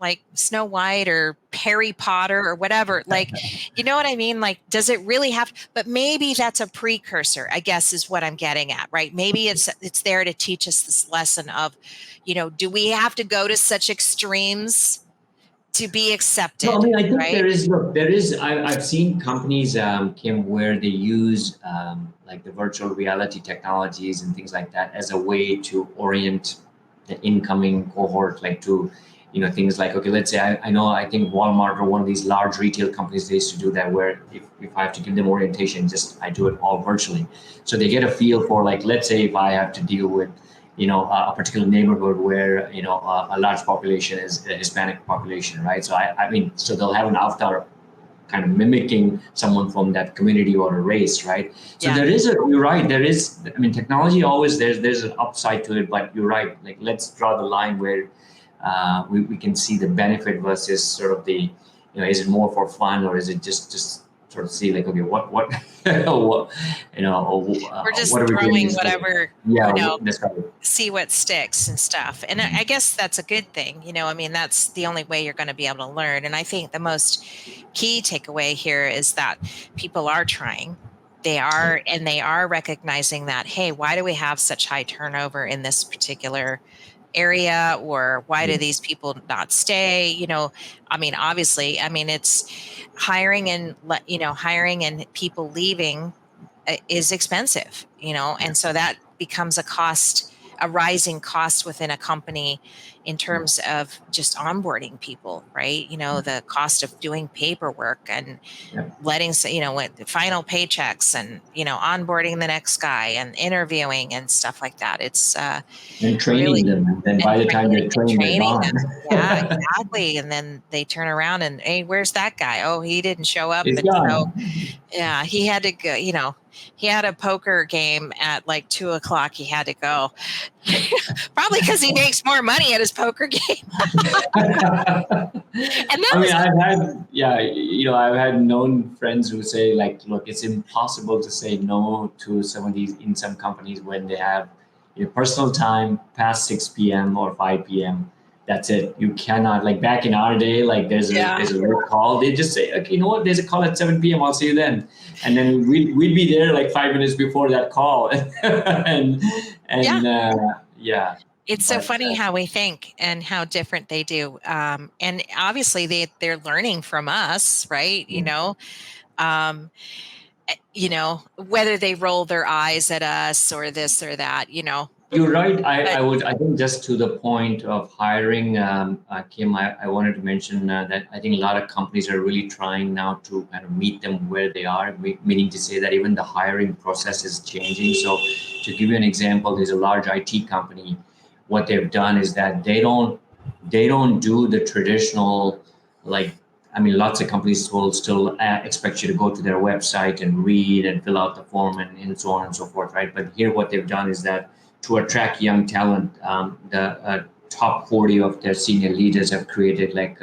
like Snow White or Harry Potter or whatever, like, you know what I mean? Like, does it really have, but maybe that's a precursor, I guess, is what I'm getting at, right? Maybe it's there to teach us this lesson of, do we have to go to such extremes to be accepted? No, I mean, I think right? there is. I've seen companies, Kim, where they use like the virtual reality technologies and things like that as a way to orient the incoming cohort, like to, things like, okay, let's say I think Walmart or one of these large retail companies, they used to do that, where if I have to give them orientation, I do it all virtually. So they get a feel for, like, let's say if I have to deal with a particular neighborhood where a large population is a Hispanic population, right? So I mean, so they'll have an avatar kind of mimicking someone from that community or a race, right? So Yeah. you're right, there is, I mean, technology always, there's an upside to it, but you're right, like, let's draw the line where we can see the benefit versus sort of the, is it more for fun, or is it just sort of see, like, okay, what what We're just what are we doing throwing this for? whatever, Yeah, that's right. see what sticks and stuff. And I guess that's a good thing. I mean, that's the only way you're going to be able to learn. And I think the most key takeaway here is that people are trying. They are recognizing that, hey, why do we have such high turnover in this particular area, or why do these people not stay? I mean, obviously, I mean, it's hiring and people leaving is expensive, and so that becomes a rising cost within a company in terms of just onboarding people, right? The cost of doing paperwork and letting, with the final paychecks and, onboarding the next guy and interviewing and stuff like that. It's and training really, them, and then by the time they're trained, they're gone. them. Yeah, exactly. And then they turn around and, hey, where's that guy? Oh, he didn't show up. It's And gone. so, yeah, he had to go, he had a poker game at like 2:00. He had to go. Probably because he makes more money at his poker game. And that I mean, I've had known friends who say, like, look, it's impossible to say no to some of these in some companies when they have personal time past 6 p.m. or 5 p.m. That's it. You cannot, like, back in our day, like, there's a late call. They just say, okay, you know what? There's a call at 7 p.m. I'll see you then. And then we'd be there like 5 minutes before that call. Yeah. It's so funny how we think and how different they do. And obviously they're learning from us, right? Whether they roll their eyes at us or this or that, You're right. I think, just to the point of hiring, Kim, I wanted to mention that I think a lot of companies are really trying now to kind of meet them where they are, meaning to say that even the hiring process is changing. So to give you an example, there's a large IT company. What they've done is that they don't do the traditional, like, I mean, lots of companies will still expect you to go to their website and read and fill out the form and so on and so forth, right? But here, what they've done is that to attract young talent, the top 40 of their senior leaders have created, like,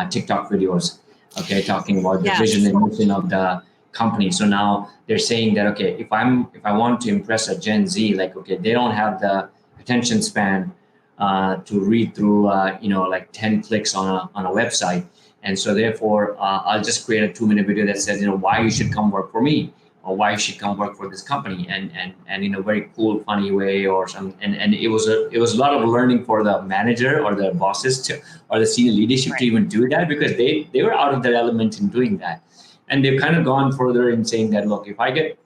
TikTok videos, okay, talking about the vision and mission of the company. So now they're saying that, okay, if I want to impress a Gen Z, like, okay, they don't have the attention span to read through, like 10 clicks on a website. And so therefore, I'll just create a 2-minute video that says, why you should come work for me, or why you should come work for this company, and in a very cool, funny way, or some. And it was a lot of learning for the manager or the bosses or the senior leadership to even do that, because they were out of their element in doing that. And they've kind of gone further in saying that, look, if I get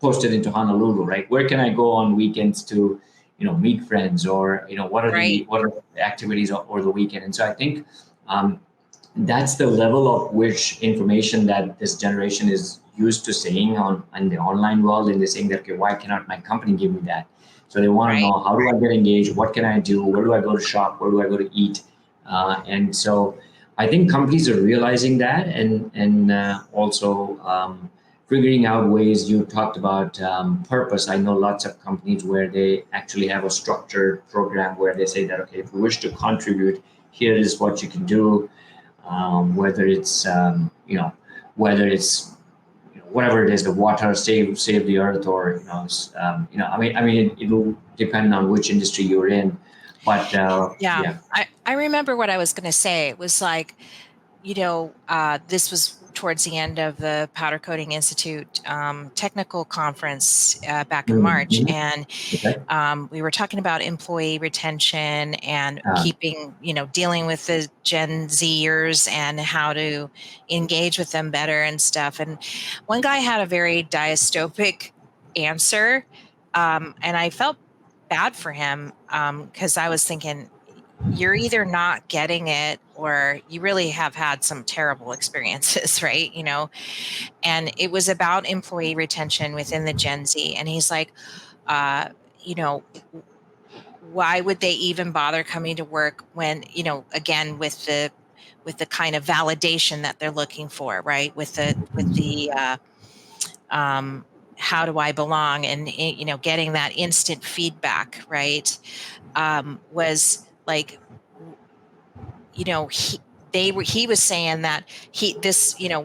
posted into Honolulu, right, where can I go on weekends to, meet friends, or what are the activities or the weekend? And so I think that's the level of which information that this generation is used to saying on the online world, and they're saying that, okay, why cannot my company give me that? So they want to know, how do I get engaged? What can I do? Where do I go to shop? Where do I go to eat? And so I think companies are realizing that, and also figuring out ways. You talked about purpose. I know lots of companies where they actually have a structured program where they say that, okay, if you wish to contribute, here is what you can do. Whether it's whether it's whatever it is, the water, save the earth, or I mean, it'll depend on which industry you're in, but Yeah, yeah. I remember what I was going to say. It was like, this was towards the end of the Powder Coating Institute technical conference back in March, Mhm. and Okay. we were talking about employee retention and Uh, keeping, dealing with the Gen Zers and how to engage with them better and stuff. And one guy had a very dystopic answer, and I felt bad for him because I was thinking, you're either not getting it or you really have had some terrible experiences, right? And it was about employee retention within the Gen Z. And he's like, uh, you know, why would they even bother coming to work when, again, with the kind of validation that they're looking for, right? With the um, how do I belong, and getting that instant feedback, right? Was like, he was saying that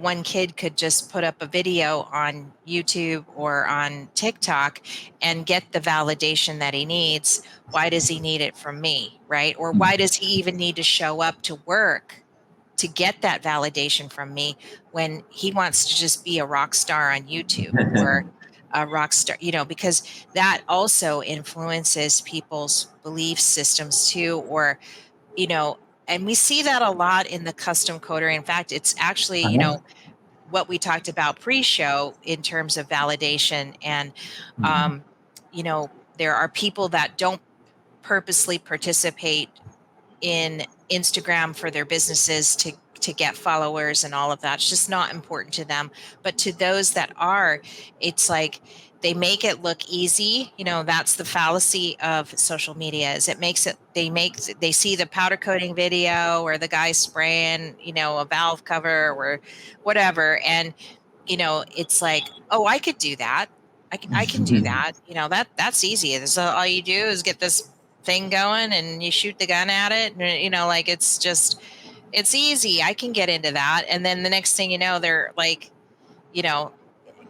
one kid could just put up a video on YouTube or on TikTok and get the validation that he needs. Why does he need it from me, right? Or why does he even need to show up to work to get that validation from me when he wants to just be a rock star on YouTube or a rock star, because that also influences people's belief systems too, or you know, and we see that a lot in the custom coder. In fact, it's actually, uh-huh. what we talked about pre-show in terms of validation. And, Mhm. um, there are people that don't purposely participate in Instagram for their businesses to get followers and all of that. It's just not important to them. But to those that are, it's like they make it look easy. That's the fallacy of social media, is it makes it they see the powder coating video or the guy spraying, a valve cover or whatever. And it's like, oh, I could do that. I can do that. That's easy. So all you do is get this thing going and you shoot the gun at it. And, like, it's easy. I can get into that. And then the next thing you know, they're like, you know,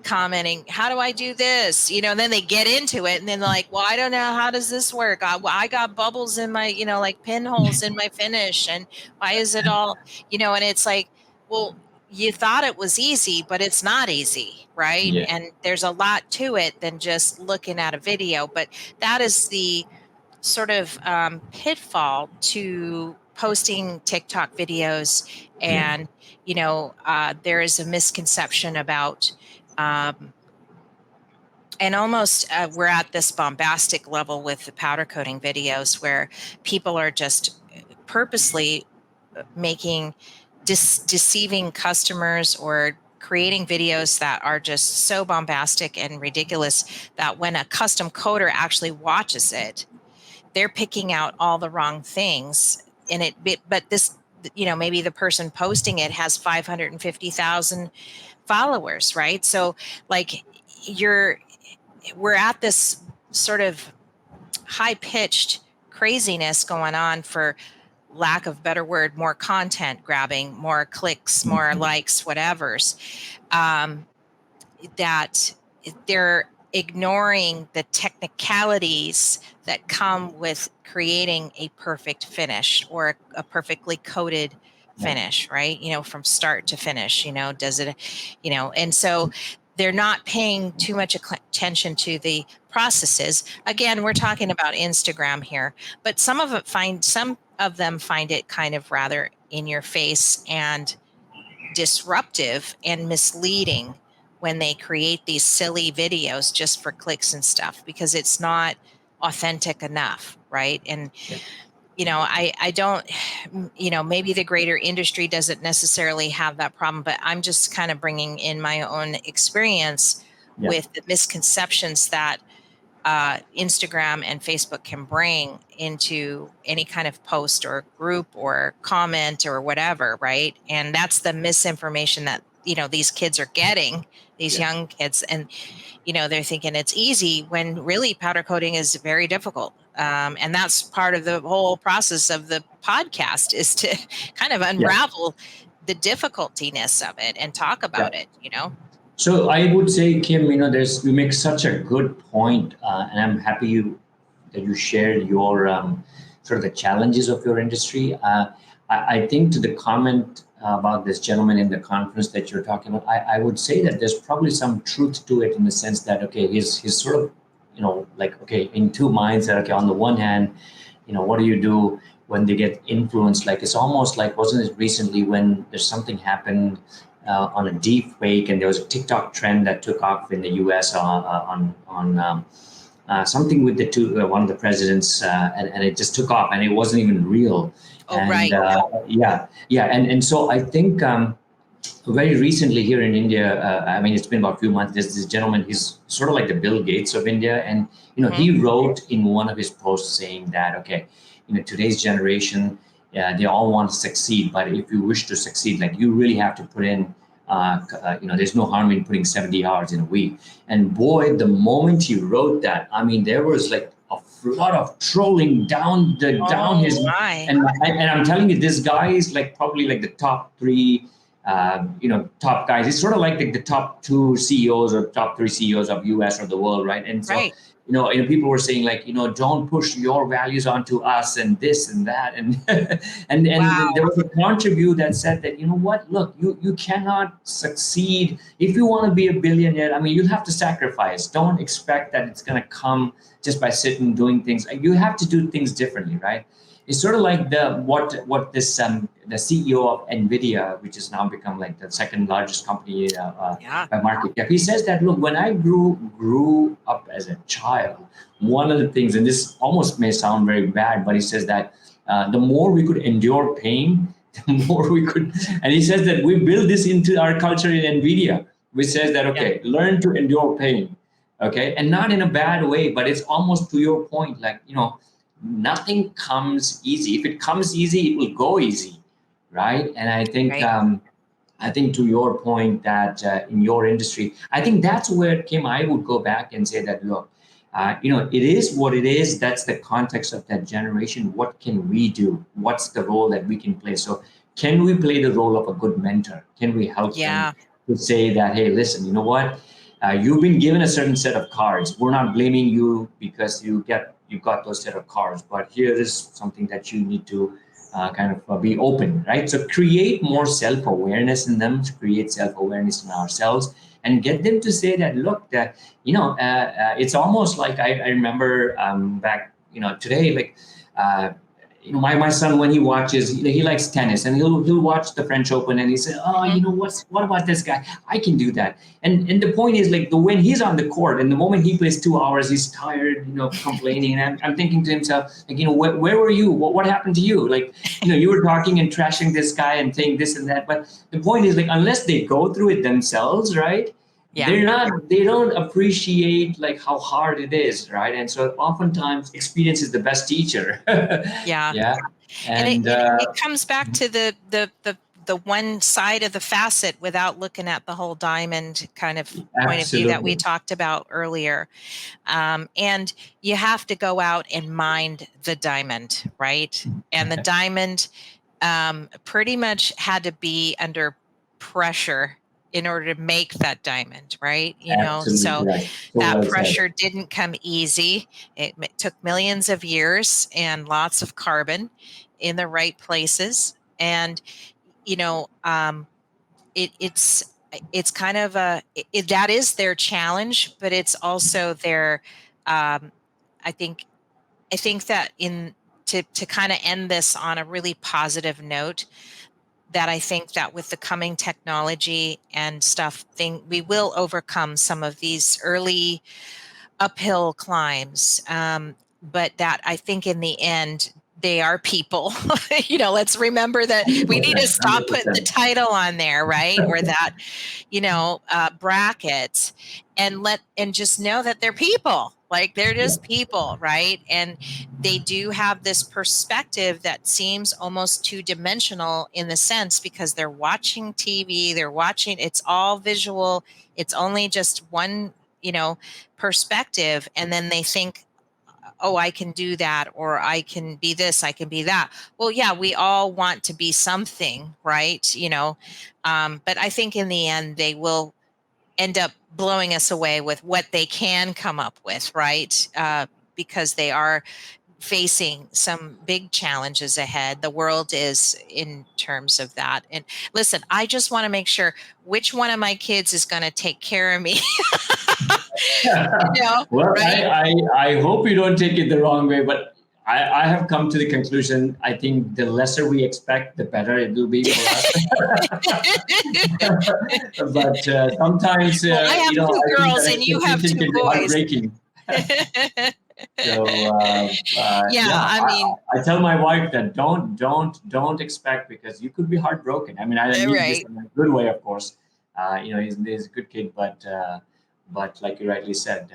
commenting, how do I do this? And then they get into it and then they're like, well, I don't know. How does this work? I got bubbles in my, like pinholes in my finish. And why is it all, and it's like, well, you thought it was easy, but it's not easy, right? Yeah. And there's a lot to it than just looking at a video. But that is the sort of pitfall to posting TikTok videos. Yeah. And, there is a misconception about, um, and almost we're at this bombastic level with the powder coating videos where people are just purposely making deceiving customers or creating videos that are just so bombastic and ridiculous that when a custom coder actually watches it, they're picking out all the wrong things in it. But this, maybe the person posting it has 550,000 followers, right? So like we're at this sort of high pitched craziness going on, for lack of better word, more content grabbing, more clicks, more likes, whatever's, that they're ignoring the technicalities that come with creating a perfect finish or a perfectly coated finish, right? From start to finish, does it, and so they're not paying too much attention to the processes. Again, we're talking about Instagram here, but some of them find it kind of rather in your face and disruptive and misleading when they create these silly videos just for clicks and stuff, because it's not authentic enough, right? And Yeah. I don't, maybe the greater industry doesn't necessarily have that problem, but I'm just kind of bringing in my own experience Yeah. with the misconceptions that Instagram and Facebook can bring into any kind of post or group or comment or whatever, right? And that's the misinformation that, these kids are getting, these young kids, and, they're thinking it's easy when really powder coating is very difficult. And that's part of the whole process of the podcast, is to kind of unravel the difficultiness of it and talk about it, So I would say, Kim, you make such a good point, and I'm happy that you shared your sort of the challenges of your industry. I think to the comment about this gentleman in the conference that you're talking about, I would say that there's probably some truth to it, in the sense that, okay, he's sort of, like, okay, in two minds. That, okay, on the one hand, what do you do when they get influenced? Like, it's almost like, wasn't it recently when there's something happened on a deep fake, and there was a TikTok trend that took off in the U.S. on something with one of the presidents, and it just took off, and it wasn't even real. Oh, and, right. And so I think very recently here in India, I mean, it's been about a few months. There's this gentleman. He's sort of like the Bill Gates of India, and he wrote in one of his posts saying that, okay, today's generation, they all want to succeed, but if you wish to succeed, like, you really have to put in, there's no harm in putting 70 hours in a week. And boy, the moment he wrote that, I mean, there was like a flood of trolling down his, and I'm telling you, this guy is like probably like the top three, top guys. It's sort of like the top two CEOs or top three CEOs of US or the world, right? And so, people were saying, like, don't push your values onto us, and this and that, and and there was a contribute that said that, what, look, you cannot succeed if you want to be a billionaire. I mean, you'll have to sacrifice. Don't expect that it's going to come just by sitting doing things. You have to do things differently, right? It's sort of like what this the CEO of NVIDIA, which has now become like the second largest company by market cap. He says that, look, when I grew up as a child, one of the things, and this almost may sound very bad, but he says that the more we could endure pain, the more we could. And he says that we build this into our culture in NVIDIA, which says that, okay, learn to endure pain, okay, and not in a bad way, but it's almost to your point, like, nothing comes easy. If it comes easy, it will go easy, right? And I think to your point that in your industry, I think that's where, Kim, I would go back and say that, look, it is what it is. That's the context of that generation. What can we do? What's the role that we can play? So can we play the role of a good mentor? Can we help them to say that, hey, listen, you know what? You've been given a certain set of cards. We're not blaming you because you got those set of cards, but here is something that you need to kind of be open, right? So create more self-awareness in them, create self-awareness in ourselves, and get them to say that, look, that, it's almost like I remember back, today, like, my son, when he watches, he likes tennis, and he'll watch the French Open, and he said, oh, what about this guy? I can do that. And the point is, like, when he's on the court, and the moment he plays 2 hours, he's tired, complaining. And I'm thinking to himself, like, where were you? What happened to you? Like, you were talking and trashing this guy and saying this and that. But the point is, like, unless they go through it themselves, right? They don't appreciate, like, how hard it is, right? And so oftentimes experience is the best teacher. And it comes back to the one side of the facet without looking at the whole diamond kind of point of view that we talked about earlier. And you have to go out and mine the diamond, right? And the diamond pretty much had to be under pressure in order to make that diamond, right? So that pressure didn't come easy. It took millions of years and lots of carbon in the right places. And, it's kind of that is their challenge, but it's also their, I think that to kind of end this on a really positive note, that I think that with the coming technology and stuff, we will overcome some of these early uphill climbs. But that I think in the end, they are people. Let's remember that we need to stop putting the title on there, right? Or that, bracket, and just know that they're people. Like, they're just people, right? And they do have this perspective that seems almost two-dimensional in the sense, because they're watching TV, it's all visual. It's only just one, perspective. And then they think, oh, I can do that, or I can be this, I can be that. Well, yeah, we all want to be something, right? But I think in the end, they will end up blowing us away with what they can come up with, right? Because they are facing some big challenges ahead. The world is, in terms of that. And listen, I just want to make sure which one of my kids is going to take care of me. Well, right? I hope you don't take it the wrong way, but I have come to the conclusion, I think the lesser we expect, the better it will be for us. But sometimes, Well, I have two I think girls that and you have expectation two can be boys. heartbreaking. So I mean, I tell my wife that don't expect, because you could be heartbroken. I mean, I mean this right. in a good way, of course. He's a good kid, but like you rightly said,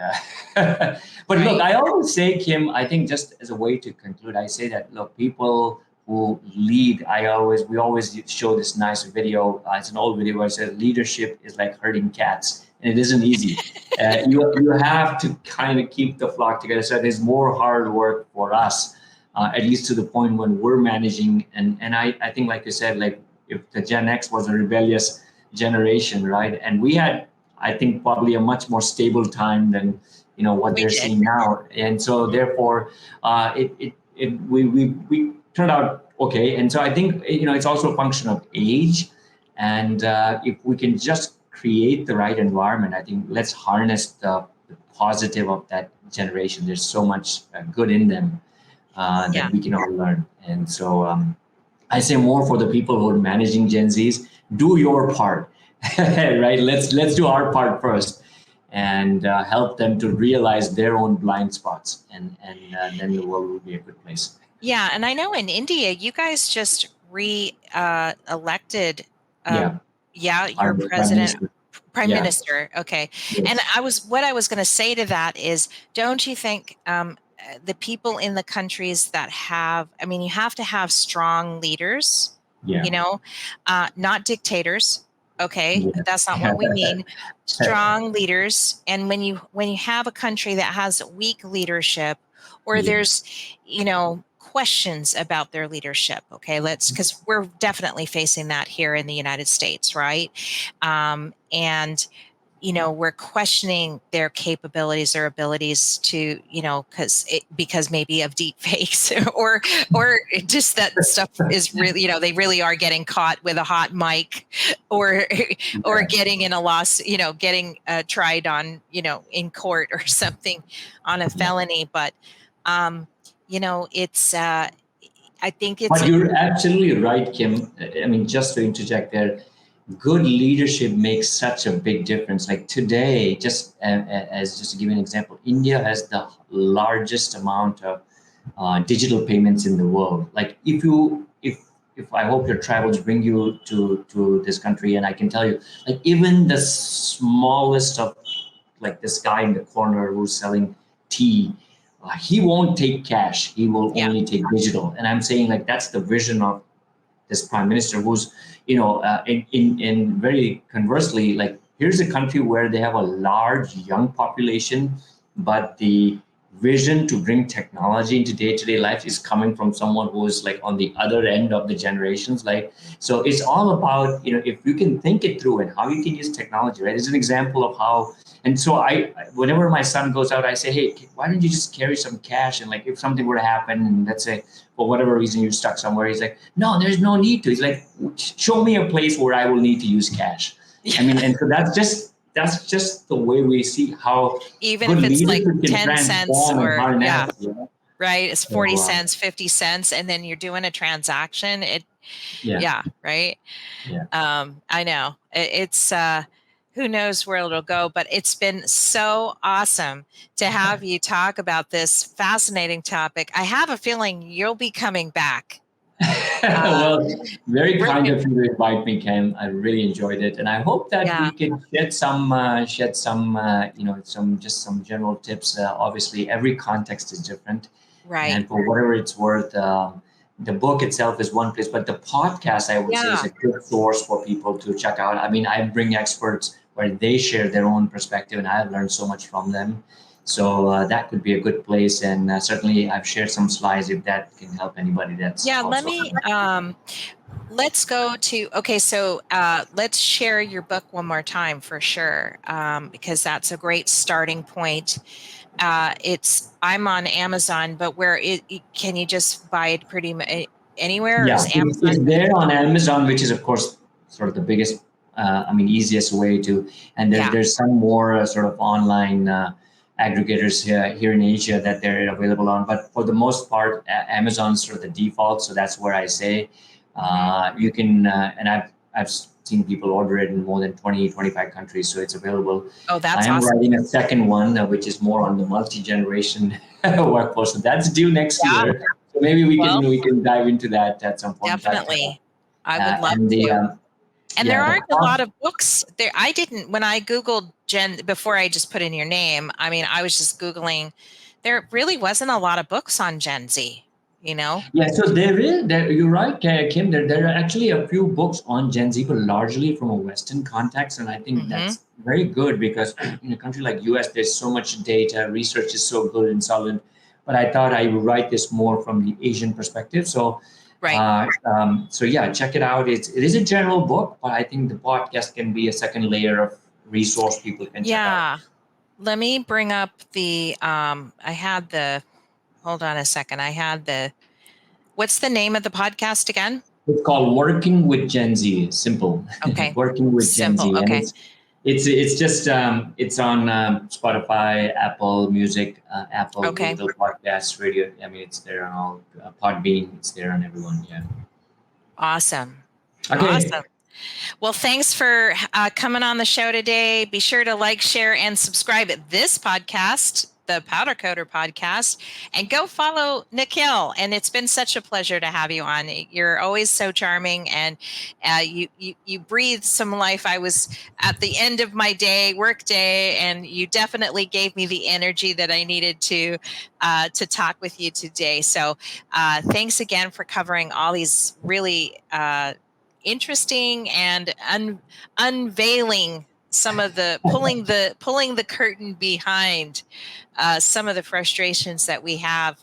but look, I always say, Kim, I think just as a way to conclude, I say that, look, people who lead, we always show this nice video. It's an old video where it says leadership is like herding cats, and it isn't easy. You have to kind of keep the flock together. So there's more hard work for us, at least to the point when we're managing. And I think, like you said, like if the Gen X was a rebellious generation, right? And we had, I think, probably a much more stable time than what they're seeing now. And so therefore, we turned out okay. And so I think it's also a function of age. And if we can just create the right environment, I think let's harness the positive of that generation. There's so much good in them that we can all learn. And so I say more for the people who are managing Gen Zs, do your part, right? Let's do our part first, and help them to realize their own blind spots, and then the world will be a good place. Yeah, and I know in India, you guys just elected. Your president, prime minister. Okay, Yes. And what I was going to say to that is, don't you think the people in the countries that have, I mean, you have to have strong leaders, not dictators. Okay, that's not what we mean. Strong leaders. And when you have a country that has weak leadership, or there's, questions about their leadership. Okay, because we're definitely facing that here in the United States, right? And we're questioning their capabilities or abilities to, because maybe of deep fakes or just that stuff is really, they really are getting caught with a hot mic, or getting in a loss, getting tried on, in court or something on a felony. But, it's, I think it's. But you're absolutely right, Kim. I mean, just to interject there, good leadership makes such a big difference. Like today, just to give you an example, India has the largest amount of digital payments in the world. Like if I hope your travels bring you to this country, and I can tell you, like even the smallest of, like this guy in the corner who's selling tea, he won't take cash. He will only take digital. And I'm saying, like, that's the vision of this prime minister, who's, in very conversely, like, here's a country where they have a large young population, but the vision to bring technology into day-to-day life is coming from someone who is like on the other end of the generations. Like, so it's all about, if you can think it through and how you can use technology, right? It's an example of how. And so whenever my son goes out, I say, hey, why don't you just carry some cash? And like, if something were to happen, and let's say for whatever reason you're stuck somewhere, he's like, no, there's no need to. He's like, show me a place where I will need to use cash. I mean, and so that's just the way we see how even if it's like 10 cents or right, it's 40 cents, 50 cents, and then you're doing a transaction. Right. I know it's who knows where it'll go, but it's been so awesome to have you talk about this fascinating topic. I have a feeling you'll be coming back. Well, very kind Really, of you to invite me, Kim. I really enjoyed it, and I hope that yeah, we can shed some, some general tips. Obviously, every context is different, right. and for whatever it's worth, the book itself is one place, but the podcast, I would say, is Yeah, a good source for people to check out. I mean, I bring experts where they share their own perspective, and I've learned so much from them. So that could be a good place, and certainly I've shared some slides if that can help anybody. That's yeah. Let also. me let's go to okay. So let's share your book one more time for sure, because that's a great starting point. It's I'm on Amazon, but can you just buy it anywhere, or Yeah, is Amazon? it's there on Amazon, which is of course sort of the biggest, easiest way to. And Yeah. there's some more sort of online aggregators here in Asia that they're available on. But for the most part, Amazon's sort of the default. So that's where I say you can. And I've seen people order it in more than 25 countries, so it's available. Oh, I that's am awesome. writing a second one, which is more on the multi-generation workforce. So that's due next Yeah. year. So maybe Well, we can dive into that at some point. But definitely. I would love and the to. And there yeah the aren't a lot of books there. I didn't, when I Googled before I just put in your name, I mean, I was just Googling, there really wasn't a lot of books on Gen Z, you know? Yeah, so you're right, Kim. There are actually a few books on Gen Z, but largely from a Western context, and I think Hmm. that's very good because in a country like US, there's so much data, research is so good and solid. But I thought I would write this more from the Asian perspective. So, Right. so yeah, check it out. It is a general book, but I think the podcast can be a second layer of resource people can check out. Yeah. Let me bring up I had hold on a second. What's the name of the podcast again? It's called Working with Gen Z. Simple, Okay. Working with Gen Simple. Z, and Okay. it's just it's on Spotify, Apple Music, Apple, Okay. Google Podcasts, Radio. I mean, it's there on all Podbean. It's there on everyone. Yeah. Awesome. Okay. Awesome. Well, thanks for coming on the show today. Be sure to like, share, and subscribe at this podcast, the Powder Coder podcast, and go follow Nikhil. And it's been such a pleasure to have you on. You're always so charming, and you breathe some life. I was at the end of my work day, and you definitely gave me the energy that I needed to talk with you today. So thanks again for covering all these really interesting and unveiling some of the pulling the curtain behind some of the frustrations that we have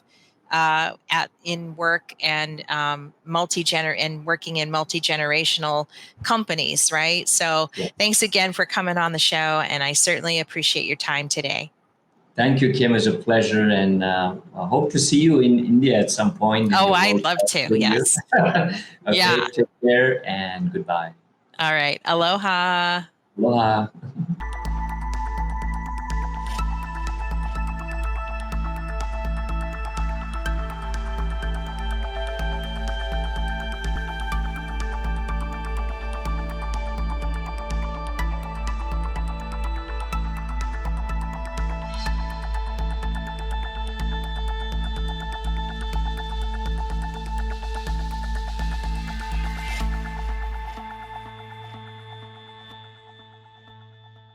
in work and and working in multi-generational companies, right? So Yeah. thanks again for coming on the show, and I certainly appreciate your time today. Thank you, Kim. It's a pleasure, and I hope to see you in India at some point in Oh, your I'd role. love to. Yes. Okay. Yeah. Take care and goodbye. All right. Aloha. Aloha.